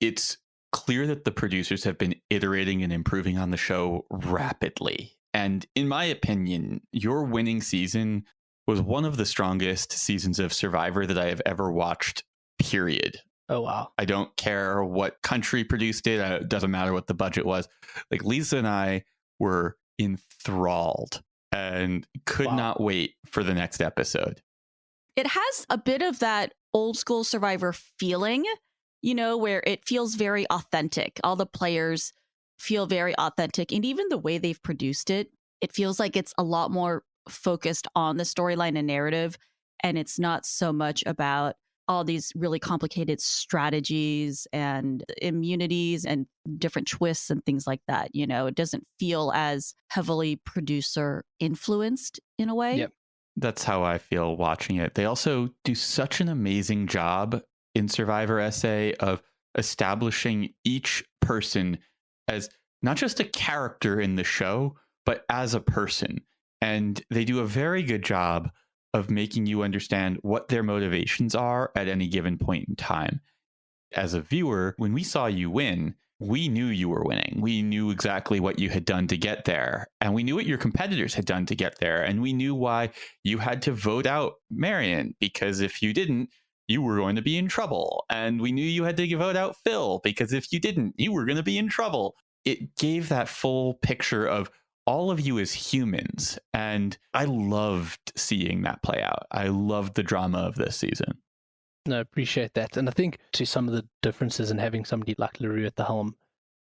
[SPEAKER 1] it's clear that the producers have been iterating and improving on the show rapidly. And in my opinion, your winning season was one of the strongest seasons of Survivor that I have ever watched, period.
[SPEAKER 3] Oh, wow.
[SPEAKER 1] I don't care what country produced it. It doesn't matter what the budget was. Like, Lisa and I were enthralled and could not wait for the next episode.
[SPEAKER 2] It has a bit of that old school Survivor feeling, you know, where it feels very authentic. All the players feel very authentic. And even the way they've produced it, it feels like it's a lot more focused on the storyline and narrative. And it's not so much about all these really complicated strategies and immunities and different twists and things like that. You know, it doesn't feel as heavily producer influenced in a way.
[SPEAKER 3] Yep.
[SPEAKER 1] That's how I feel watching it. They also do such an amazing job in Survivor SA of establishing each person as not just a character in the show, but as a person. And they do a very good job of making you understand what their motivations are at any given point in time. As a viewer, when we saw you win, we knew you were winning. We knew exactly what you had done to get there. And we knew what your competitors had done to get there. And we knew why you had to vote out Marion, because if you didn't, you were going to be in trouble. And we knew you had to vote out Phil, because if you didn't, you were going to be in trouble. It gave that full picture of all of you as humans. And I loved seeing that play out. I loved the drama of this season.
[SPEAKER 3] No, I appreciate that. And I think to some of the differences in having somebody like LaRue at the helm,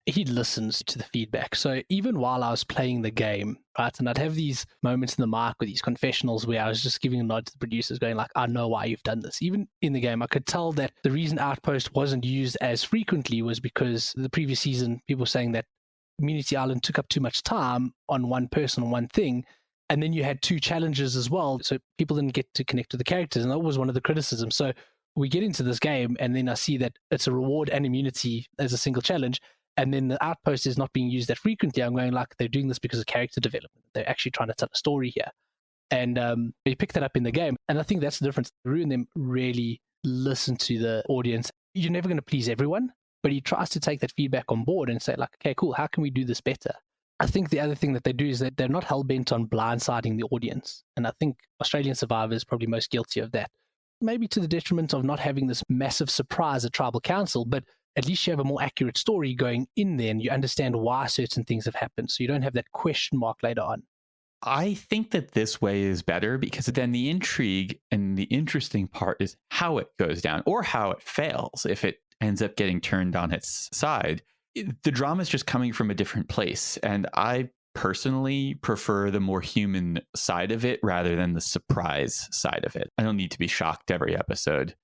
[SPEAKER 3] he listens to the feedback. So even while I was playing the game, right, and I'd have these moments in the mic with these confessionals where I was just giving a nod to the producers going like, I know why you've done this. Even in the game, I could tell that the reason Outpost wasn't used as frequently was because the previous season, people were saying that Immunity Island took up too much time on one person, on one thing. And then you had two challenges as well. So people didn't get to connect with the characters. And that was one of the criticisms. So we get into this game and then I see that it's a reward and immunity as a single challenge. And then the outpost is not being used that frequently. I'm going like, they're doing this because of character development. They're actually trying to tell a story here. And they pick that up in the game. And I think that's the difference. Rue and them really listen to the audience. You're never going to please everyone, but he tries to take that feedback on board and say like, okay, cool. How can we do this better? I think the other thing that they do is that they're not hell-bent on blindsiding the audience. And I think Australian Survivor is probably most guilty of that. Maybe to the detriment of not having this massive surprise at Tribal Council, but at least you have a more accurate story going in there and you understand why certain things have happened. So you don't have that question mark later on.
[SPEAKER 1] I think that this way is better because then the intrigue and the interesting part is how it goes down or how it fails if it ends up getting turned on its side. The drama is just coming from a different place. And I personally prefer the more human side of it rather than the surprise side of it. I don't need to be shocked every episode.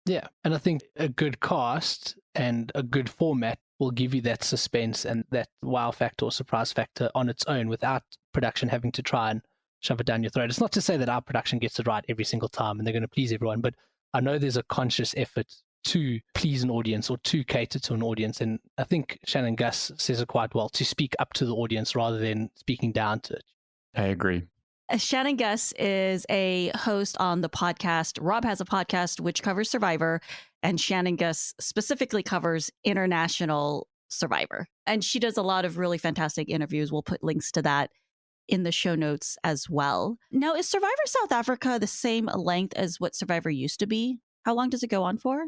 [SPEAKER 3] Yeah. And I think a good cast and a good format will give you that suspense and that wow factor or surprise factor on its own without production having to try and shove it down your throat. It's not to say that our production gets it right every single time and they're going to please everyone, but I know there's a conscious effort to please an audience or to cater to an audience. And I think Shannon Gus says it quite well, to speak up to the audience rather than speaking down to it.
[SPEAKER 1] I agree.
[SPEAKER 2] Shannon Gus is a host on the podcast. Rob has a podcast which covers Survivor, and Shannon Gus specifically covers international Survivor. And she does a lot of really fantastic interviews. We'll put links to that in the show notes as well. Now, is Survivor South Africa the same length as what Survivor used to be? How long does it go on for?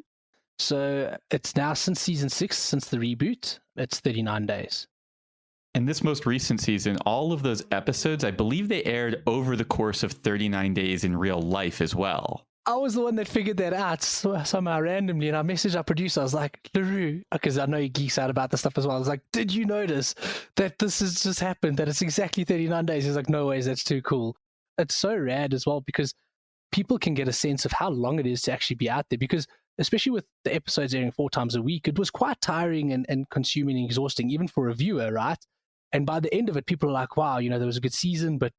[SPEAKER 3] So it's now since season 6, since the reboot, it's 39 days.
[SPEAKER 1] And this most recent season, all of those episodes, I believe they aired over the course of 39 days in real life as well.
[SPEAKER 3] I was the one that figured that out somehow randomly, and I messaged our producer. I was like, LaRue, because I know he geeks out about this stuff as well. I was like, did you notice that this has just happened, that it's exactly 39 days? He's like, no ways, that's too cool. It's so rad as well because people can get a sense of how long it is to actually be out there, because especially with the episodes airing 4 times a week, it was quite tiring and consuming and exhausting, even for a viewer, right? And by the end of it, people are like, wow, there was a good season, but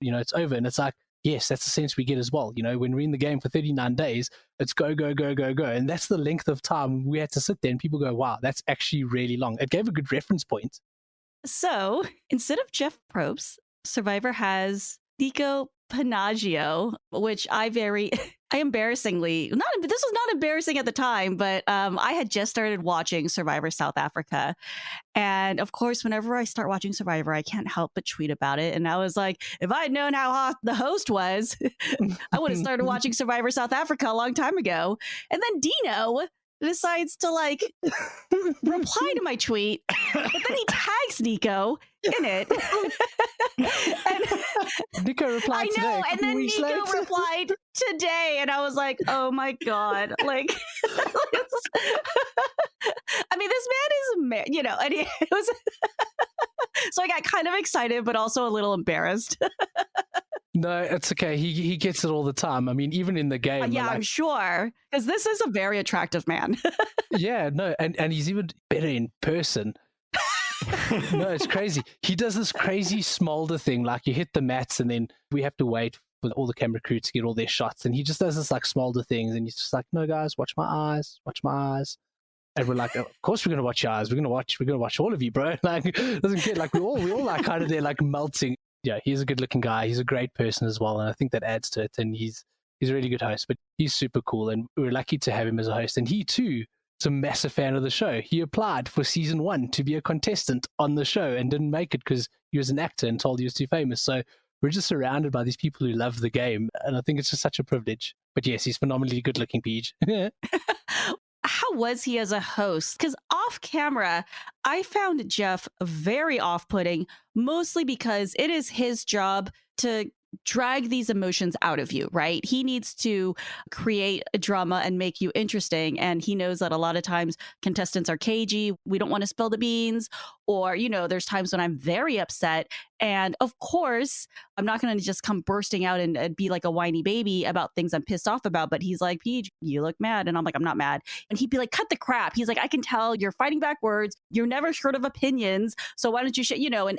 [SPEAKER 3] it's over. And it's like, yes, that's the sense we get as well. When we're in the game for 39 days, it's go, go, go, go, go. And that's the length of time we had to sit there and people go, wow, that's actually really long. It gave a good reference point.
[SPEAKER 2] So instead of Jeff Probst, Survivor has Dino Panaggio, which I embarrassingly, not this was not embarrassing at the time, but I had just started watching Survivor South Africa. And of course, whenever I start watching Survivor, I can't help but tweet about it. And I was like, if I had known how hot the host was, I would have started watching Survivor South Africa a long time ago. And then Dino decides to like reply to my tweet, but then he tags Nico in it.
[SPEAKER 3] And Nico replied today.
[SPEAKER 2] I know, and then Nico replied today, and I was like, "Oh my god!" Like, I mean, this man is, and it was. So I got kind of excited, but also a little embarrassed.
[SPEAKER 3] No, it's okay. He gets it all the time. I mean, even in the game.
[SPEAKER 2] Yeah, I'm sure, because this is a very attractive man.
[SPEAKER 3] Yeah, no, and he's even better in person. No, it's crazy. He does this crazy smolder thing, like you hit the mats and then we have to wait for all the camera crew to get all their shots, and he just does this like smolder things, and he's just like, no guys, watch my eyes, and we're like, of course we're gonna watch your eyes, we're gonna watch all of you, bro. Like, doesn't care. Like we all like kind of there like melting. Yeah, he's a good looking guy, he's a great person as well, and I think that adds to it, and he's a really good host, but he's super cool, and we're lucky to have him as a host. And he too is a massive fan of the show. He applied for season 1 to be a contestant on the show and didn't make it because he was an actor and told he was too famous. So we're just surrounded by these people who love the game, and I think it's just such a privilege. But yes, he's phenomenally good looking, Peach.
[SPEAKER 2] How was he as a host? Because off camera, I found Jeff very off-putting, mostly because it is his job to drag these emotions out of you, right? He needs to create a drama and make you interesting. And he knows that a lot of times contestants are cagey. We don't want to spill the beans. Or, there's times when I'm very upset. And of course, I'm not going to just come bursting out and be like a whiny baby about things I'm pissed off about. But he's like, Peach, you look mad. And I'm like, I'm not mad. And he'd be like, cut the crap. He's like, I can tell you're fighting back words. You're never short of opinions. So why don't you,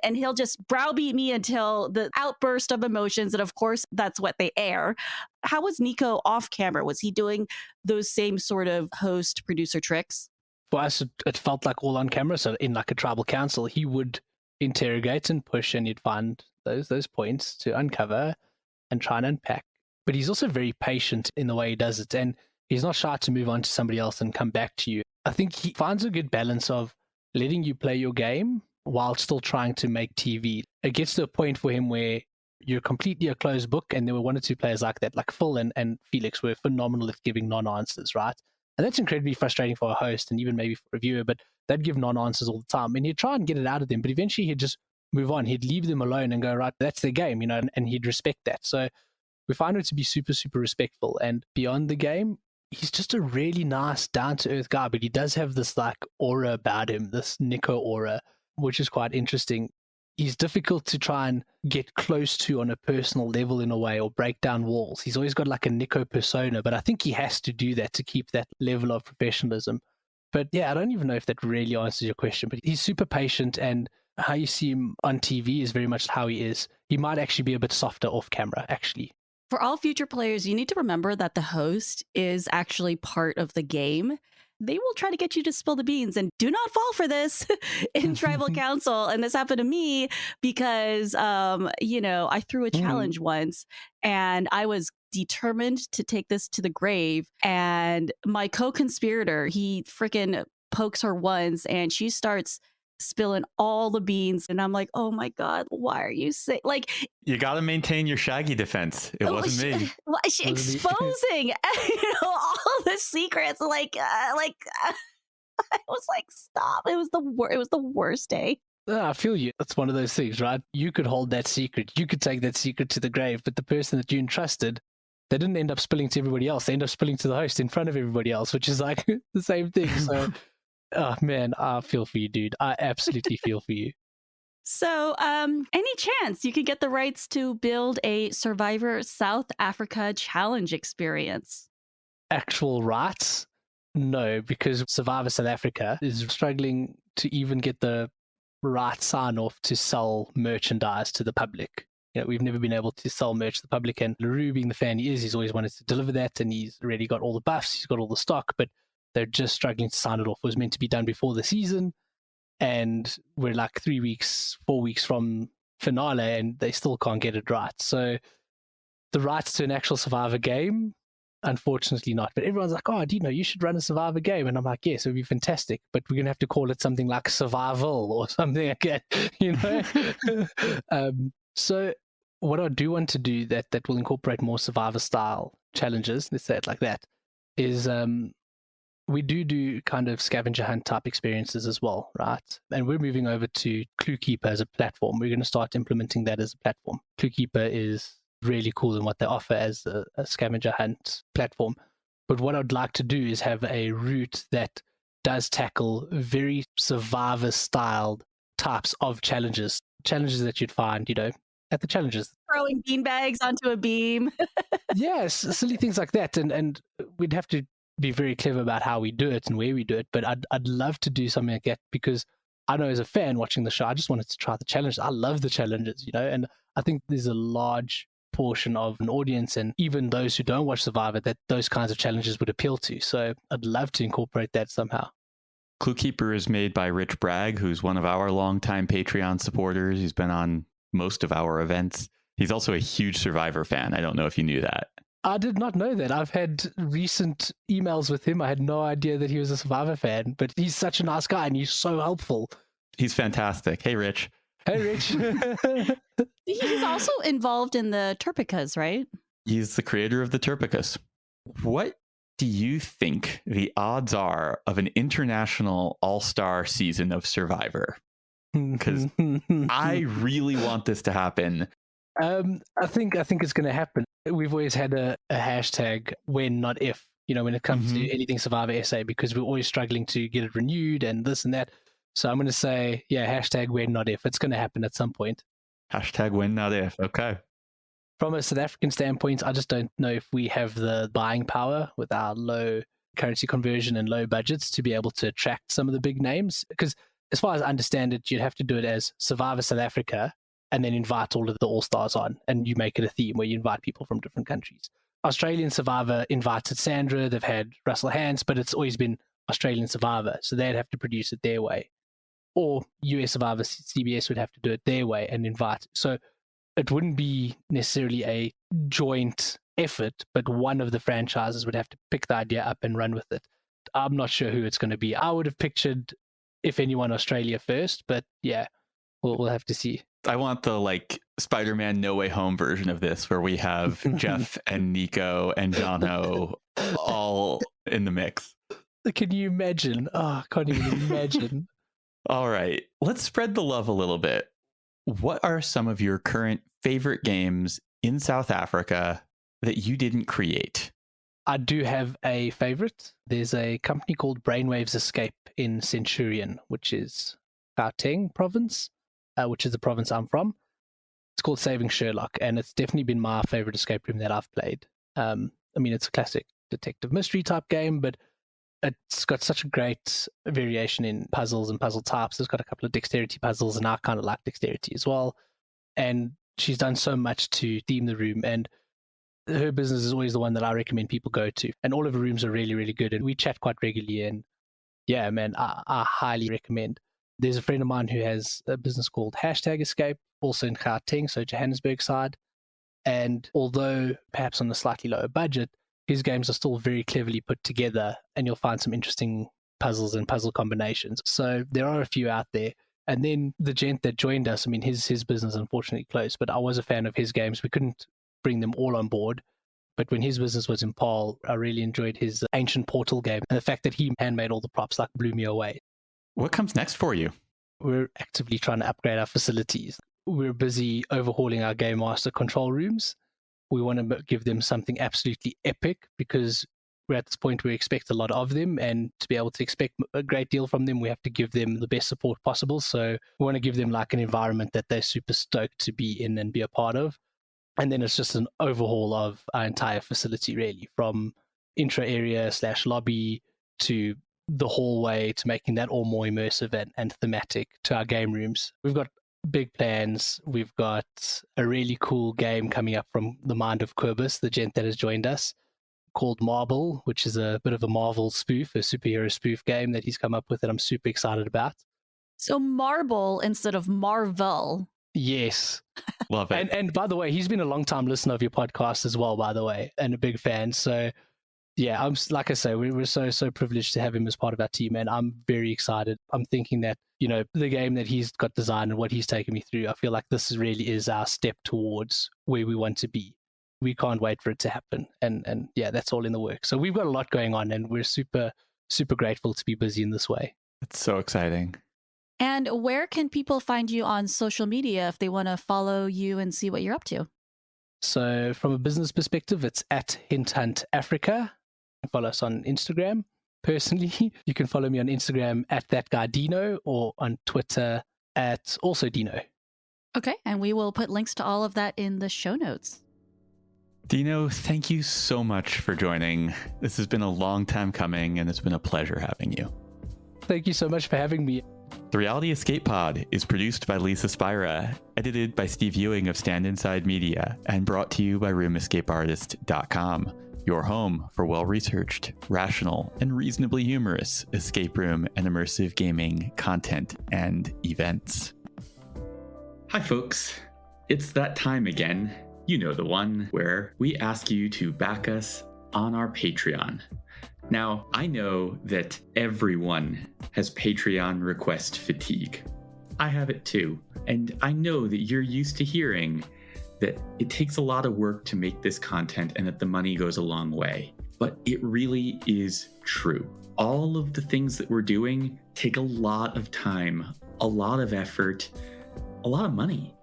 [SPEAKER 2] and he'll just browbeat me until the outburst of emotions. And of course, that's what they air. How was Nico off camera? Was he doing those same sort of host producer tricks?
[SPEAKER 3] For us, it felt like all on camera. So in like a tribal council, he would interrogate and push, and you'd find those points to uncover and try and unpack. But he's also very patient in the way he does it, and he's not shy to move on to somebody else and come back to you. I think he finds a good balance of letting you play your game while still trying to make TV. It gets to a point for him where you're completely a closed book, and there were one or two players like that, like Phil and Felix were phenomenal at giving non-answers, right? And that's incredibly frustrating for a host and even maybe for a viewer, but they'd give non-answers all the time. And he'd try and get it out of them, but eventually he'd just move on. He'd leave them alone and go, right, that's their game, and he'd respect that. So we find him to be super, super respectful. And beyond the game, he's just a really nice, down-to-earth guy, but he does have this like aura about him, this Nico aura, which is quite interesting. He's difficult to try and get close to on a personal level in a way, or break down walls. He's always got like a Nico persona, but I think he has to do that to keep that level of professionalism. But yeah, I don't even know if that really answers your question, but he's super patient, and how you see him on TV is very much how he is. He might actually be a bit softer off camera, actually.
[SPEAKER 2] For all future players, you need to remember that the host is actually part of the game. They will try to get you to spill the beans, and do not fall for this in tribal council. And this happened to me because, I threw a challenge once, and I was determined to take this to the grave. And my co-conspirator, he freaking pokes her once, and she starts spilling all the beans, and I'm like, oh my god, why are you saying, like,
[SPEAKER 1] you got to maintain your Shaggy defense. It wasn't me.
[SPEAKER 2] She exposing all the secrets, I was like, stop. It was the worst day.
[SPEAKER 3] I feel you. That's one of those things, right? You could hold that secret, you could take that secret to the grave, but the person that you entrusted, they didn't end up spilling to everybody else. They end up spilling to the host in front of everybody else, which is like the same thing. So oh man, I feel for you, dude. I absolutely feel for you.
[SPEAKER 2] So, any chance you could get the rights to build a Survivor South Africa challenge experience?
[SPEAKER 3] Actual rights? No, because Survivor South Africa is struggling to even get the right sign-off to sell merchandise to the public. We've never been able to sell merch to the public, and LaRue, being the fan he is, he's always wanted to deliver that, and he's already got all the buffs, he's got all the stock, but they're just struggling to sign it off. It was meant to be done before the season, and we're like 4 weeks from finale, and they still can't get it right. So The rights to an actual Survivor game, unfortunately not. But everyone's like, oh, Dino, you should run a Survivor game. And I'm like, yes, it would be fantastic. But we're going to have to call it something like Survival or something like that, you know? So what I do want to do that will incorporate more Survivor style challenges, let's say it like that, is we do kind of scavenger hunt type experiences as well, right? And we're moving over to Cluekeeper as a platform. We're going to start implementing that as a platform. Cluekeeper is really cool in what they offer as a scavenger hunt platform. But what I'd like to do is have a route that does tackle very Survivor styled types of challenges that you'd find, you know, at the challenges.
[SPEAKER 2] Throwing beanbags onto a beam.
[SPEAKER 3] Yes, silly things like that. And we'd have to be very clever about how we do it and where we do it. But I'd love to do something like that because I know as a fan watching the show, I just wanted to try the challenges. I love the challenges, you know, and I think there's a large portion of an audience and even those who don't watch Survivor that those kinds of challenges would appeal to. So I'd love to incorporate that somehow.
[SPEAKER 1] Cluekeeper is made by Rich Bragg, who's one of our longtime Patreon supporters. He's been on most of our events. He's also a huge Survivor fan. I don't know if you knew that.
[SPEAKER 3] I did not know that. I've had recent emails with him. I had no idea that he was a Survivor fan, but he's such a nice guy and he's so helpful.
[SPEAKER 1] He's fantastic. Hey, Rich.
[SPEAKER 3] Hey, Rich.
[SPEAKER 2] He's also involved in the Turpicas, right?
[SPEAKER 1] He's the creator of the Turpicas. What do you think the odds are of an international all-star season of Survivor? Because I really want this to happen.
[SPEAKER 3] I think it's going to happen. We've always had a hashtag when not if, you know, when it comes to anything Survivor SA, because we're always struggling to get it renewed and this and that. So I'm going to say, yeah, hashtag when not if. It's going to happen at some point.
[SPEAKER 1] Hashtag when not if. Okay.
[SPEAKER 3] From a South African standpoint, I just don't know if we have the buying power with our low currency conversion and low budgets to be able to attract some of the big names. Because as far as I understand it, you'd have to do it as Survivor South Africa and then invite all of the all-stars on, and you make it a theme where you invite people from different countries. Australian Survivor invited Sandra, they've had Russell Hance, but it's always been Australian Survivor, so they'd have to produce it their way. Or US Survivor, CBS would have to do it their way and invite. So it wouldn't be necessarily a joint effort, but one of the franchises would have to pick the idea up and run with it. I'm not sure who it's going to be. I would have pictured, if anyone, Australia first, but yeah, we'll have to see.
[SPEAKER 1] I want the like Spider-Man No Way Home version of this where we have Jeff and Nico and Jono all in the mix.
[SPEAKER 3] Can you imagine? Oh, I can't even imagine.
[SPEAKER 1] All right, let's spread the love a little bit. What are some of your current favorite games in South Africa that you didn't create?
[SPEAKER 3] I do have a favorite. There's a company called Brainwaves Escape in Centurion, which is Gauteng province, which is the province I'm from. It's called Saving Sherlock, and it's definitely been my favorite escape room that I've played. I mean, it's a classic detective mystery type game, but it's got such a great variation in puzzles and puzzle types. It's got a couple of dexterity puzzles, and I kind of like dexterity as well. And she's done so much to theme the room, and her business is always the one that I recommend people go to. And all of her rooms are really, really good, and we chat quite regularly. And yeah, man, I highly recommend. There's a friend of mine who has a business called #Escape, also in Gauteng, so Johannesburg side. And although perhaps on a slightly lower budget, his games are still very cleverly put together, and you'll find some interesting puzzles and puzzle combinations. So there are a few out there. And then the gent that joined us, I mean, his business unfortunately closed, but I was a fan of his games. We couldn't bring them all on board. But when his business was in Paarl, I really enjoyed his Ancient Portal game. And the fact that he handmade all the props like blew me away.
[SPEAKER 1] What comes next for you?
[SPEAKER 3] We're actively trying to upgrade our facilities. We're busy overhauling our Game Master control rooms. We want to give them something absolutely epic because we're at this point where we expect a lot of them, and to be able to expect a great deal from them, we have to give them the best support possible. So we want to give them like an environment that they're super stoked to be in and be a part of. And then it's just an overhaul of our entire facility, really, from intra area / lobby to the hallway, to making that all more immersive and thematic, to our game rooms. We've got big plans. We've got a really cool game coming up from the mind of Quibus, the gent that has joined us, called Marble, which is a bit of a Marvel spoof, a superhero spoof game that he's come up with that I'm super excited about.
[SPEAKER 2] So Marble instead of Marvel.
[SPEAKER 3] Yes.
[SPEAKER 1] Love it.
[SPEAKER 3] And by the way, he's been a long time listener of your podcast as well, by the way, and a big fan. So yeah, I'm like I say, we're so privileged to have him as part of our team, and I'm very excited. I'm thinking that, the game that he's got designed and what he's taken me through, I feel like this really is our step towards where we want to be. We can't wait for it to happen. And yeah, that's all in the works. So we've got a lot going on, and we're super, super grateful to be busy in this way.
[SPEAKER 1] It's so exciting.
[SPEAKER 2] And where can people find you on social media if they want to follow you and see what you're up to?
[SPEAKER 3] So from a business perspective, it's at Hinthunt Africa. Follow us on Instagram. Personally, you can follow me on Instagram at that guy Dino, or on Twitter at also Dino.
[SPEAKER 2] Okay, and we will put links to all of that in the show notes.
[SPEAKER 1] Dino, thank you so much for joining. This has been a long time coming, and it's been a pleasure having you.
[SPEAKER 3] Thank you so much for having me.
[SPEAKER 1] The Reality Escape Pod is produced by Lisa Spira, edited by Steve Ewing of Stand Inside Media, and brought to you by RoomEscapeArtist.com, your home for well-researched, rational, and reasonably humorous escape room and immersive gaming content and events. Hi, folks. It's that time again. You know the one where we ask you to back us on our Patreon. Now, I know that everyone has Patreon request fatigue. I have it too. And I know that you're used to hearing that it takes a lot of work to make this content and that the money goes a long way. But it really is true. All of the things that we're doing take a lot of time, a lot of effort, a lot of money.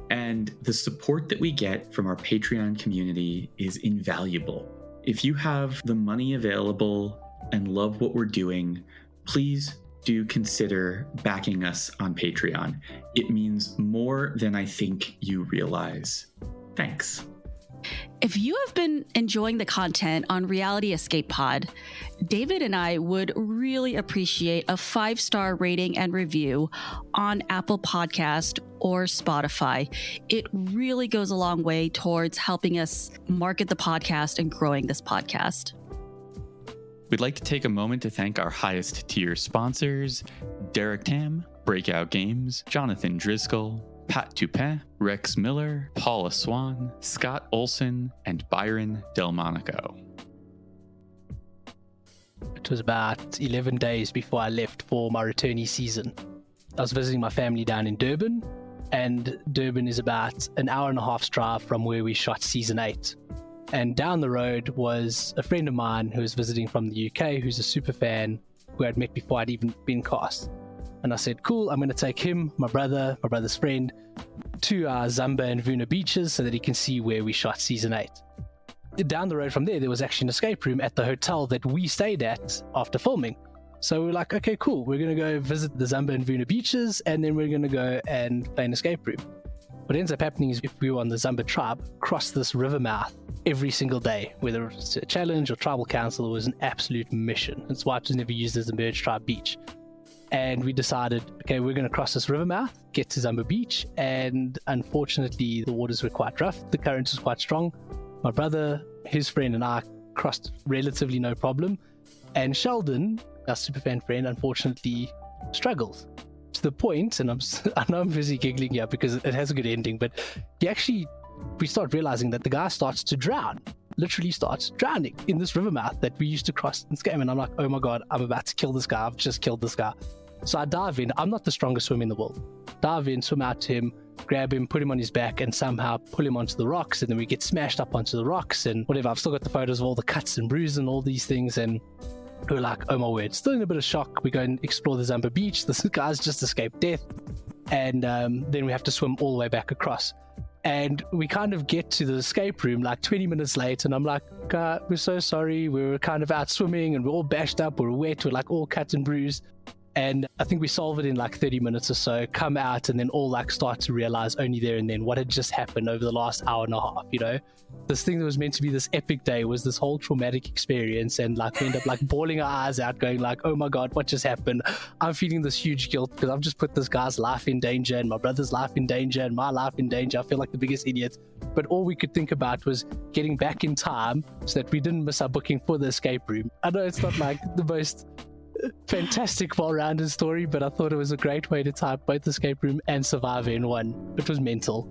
[SPEAKER 1] And the support that we get from our Patreon community is invaluable. If you have the money available and love what we're doing, please do consider backing us on Patreon. It means more than I think you realize. Thanks.
[SPEAKER 2] If you have been enjoying the content on Reality Escape Pod, David and I would really appreciate a 5-star rating and review on Apple Podcast or Spotify. It really goes a long way towards helping us market the podcast and growing this podcast.
[SPEAKER 1] We'd like to take a moment to thank our highest tier sponsors, Derek Tam, Breakout Games, Jonathan Driscoll, Pat Toupin, Rex Miller, Paula Swan, Scott Olson, and Byron Delmonico.
[SPEAKER 3] It was about 11 days before I left for my returnee season. I was visiting my family down in Durban, and Durban is about an hour and a half's drive from where we shot season 8. And down the road was a friend of mine who was visiting from the UK, who's a super fan, who I'd met before I'd even been cast. And I said, cool, I'm going to take him, my brother's friend, to our Zamba and Vuna beaches so that he can see where we shot season 8. Down the road from there was actually an escape room at the hotel that we stayed at after filming. So we were like, okay, cool, we're going to go visit the Zamba and Vuna beaches, and then we're going to go and play an escape room. What ends up happening is, if we were on the Zamba tribe, cross this river mouth every single day, whether it's a challenge or tribal council, it was an absolute mission. That's why it was never used as a merged tribe beach. And we decided, okay, we're going to cross this river mouth, get to Zamba Beach, and unfortunately the waters were quite rough, the current was quite strong. My brother, his friend, and I crossed relatively no problem, and Sheldon, our superfan friend, unfortunately struggled to the point, and I know I'm busy giggling here because it has a good ending, but we start realizing that the guy starts to drown, literally starts drowning in this river mouth that we used to cross in this game. And I'm like, oh my God, I'm about to kill this guy. I've just killed this guy. So I dive in. I'm not the strongest swimmer in the world. Dive in, swim out to him, grab him, put him on his back, and somehow pull him onto the rocks. And then we get smashed up onto the rocks and whatever. I've still got the photos of all the cuts and bruises and all these things. And we're like, oh my word, still in a bit of shock. We go and explore the Zamba Beach. This guy's just escaped death. And then we have to swim all the way back across. And we kind of get to the escape room like 20 minutes late, and I'm like, we're so sorry. We were kind of out swimming and we're all bashed up, we're wet, we're like all cut and bruised. And I think we solve it in like 30 minutes or so, come out, and then all like start to realize only there and then what had just happened over the last hour and a half, you know? This thing that was meant to be this epic day was this whole traumatic experience, and like we end up like bawling our eyes out going like, oh my God, what just happened? I'm feeling this huge guilt because I've just put this guy's life in danger and my brother's life in danger and my life in danger. I feel like the biggest idiot. But all we could think about was getting back in time so that we didn't miss our booking for the escape room. I know it's not like the most fantastic, well-rounded story, but I thought it was a great way to type both escape room and survivor in one. It was mental.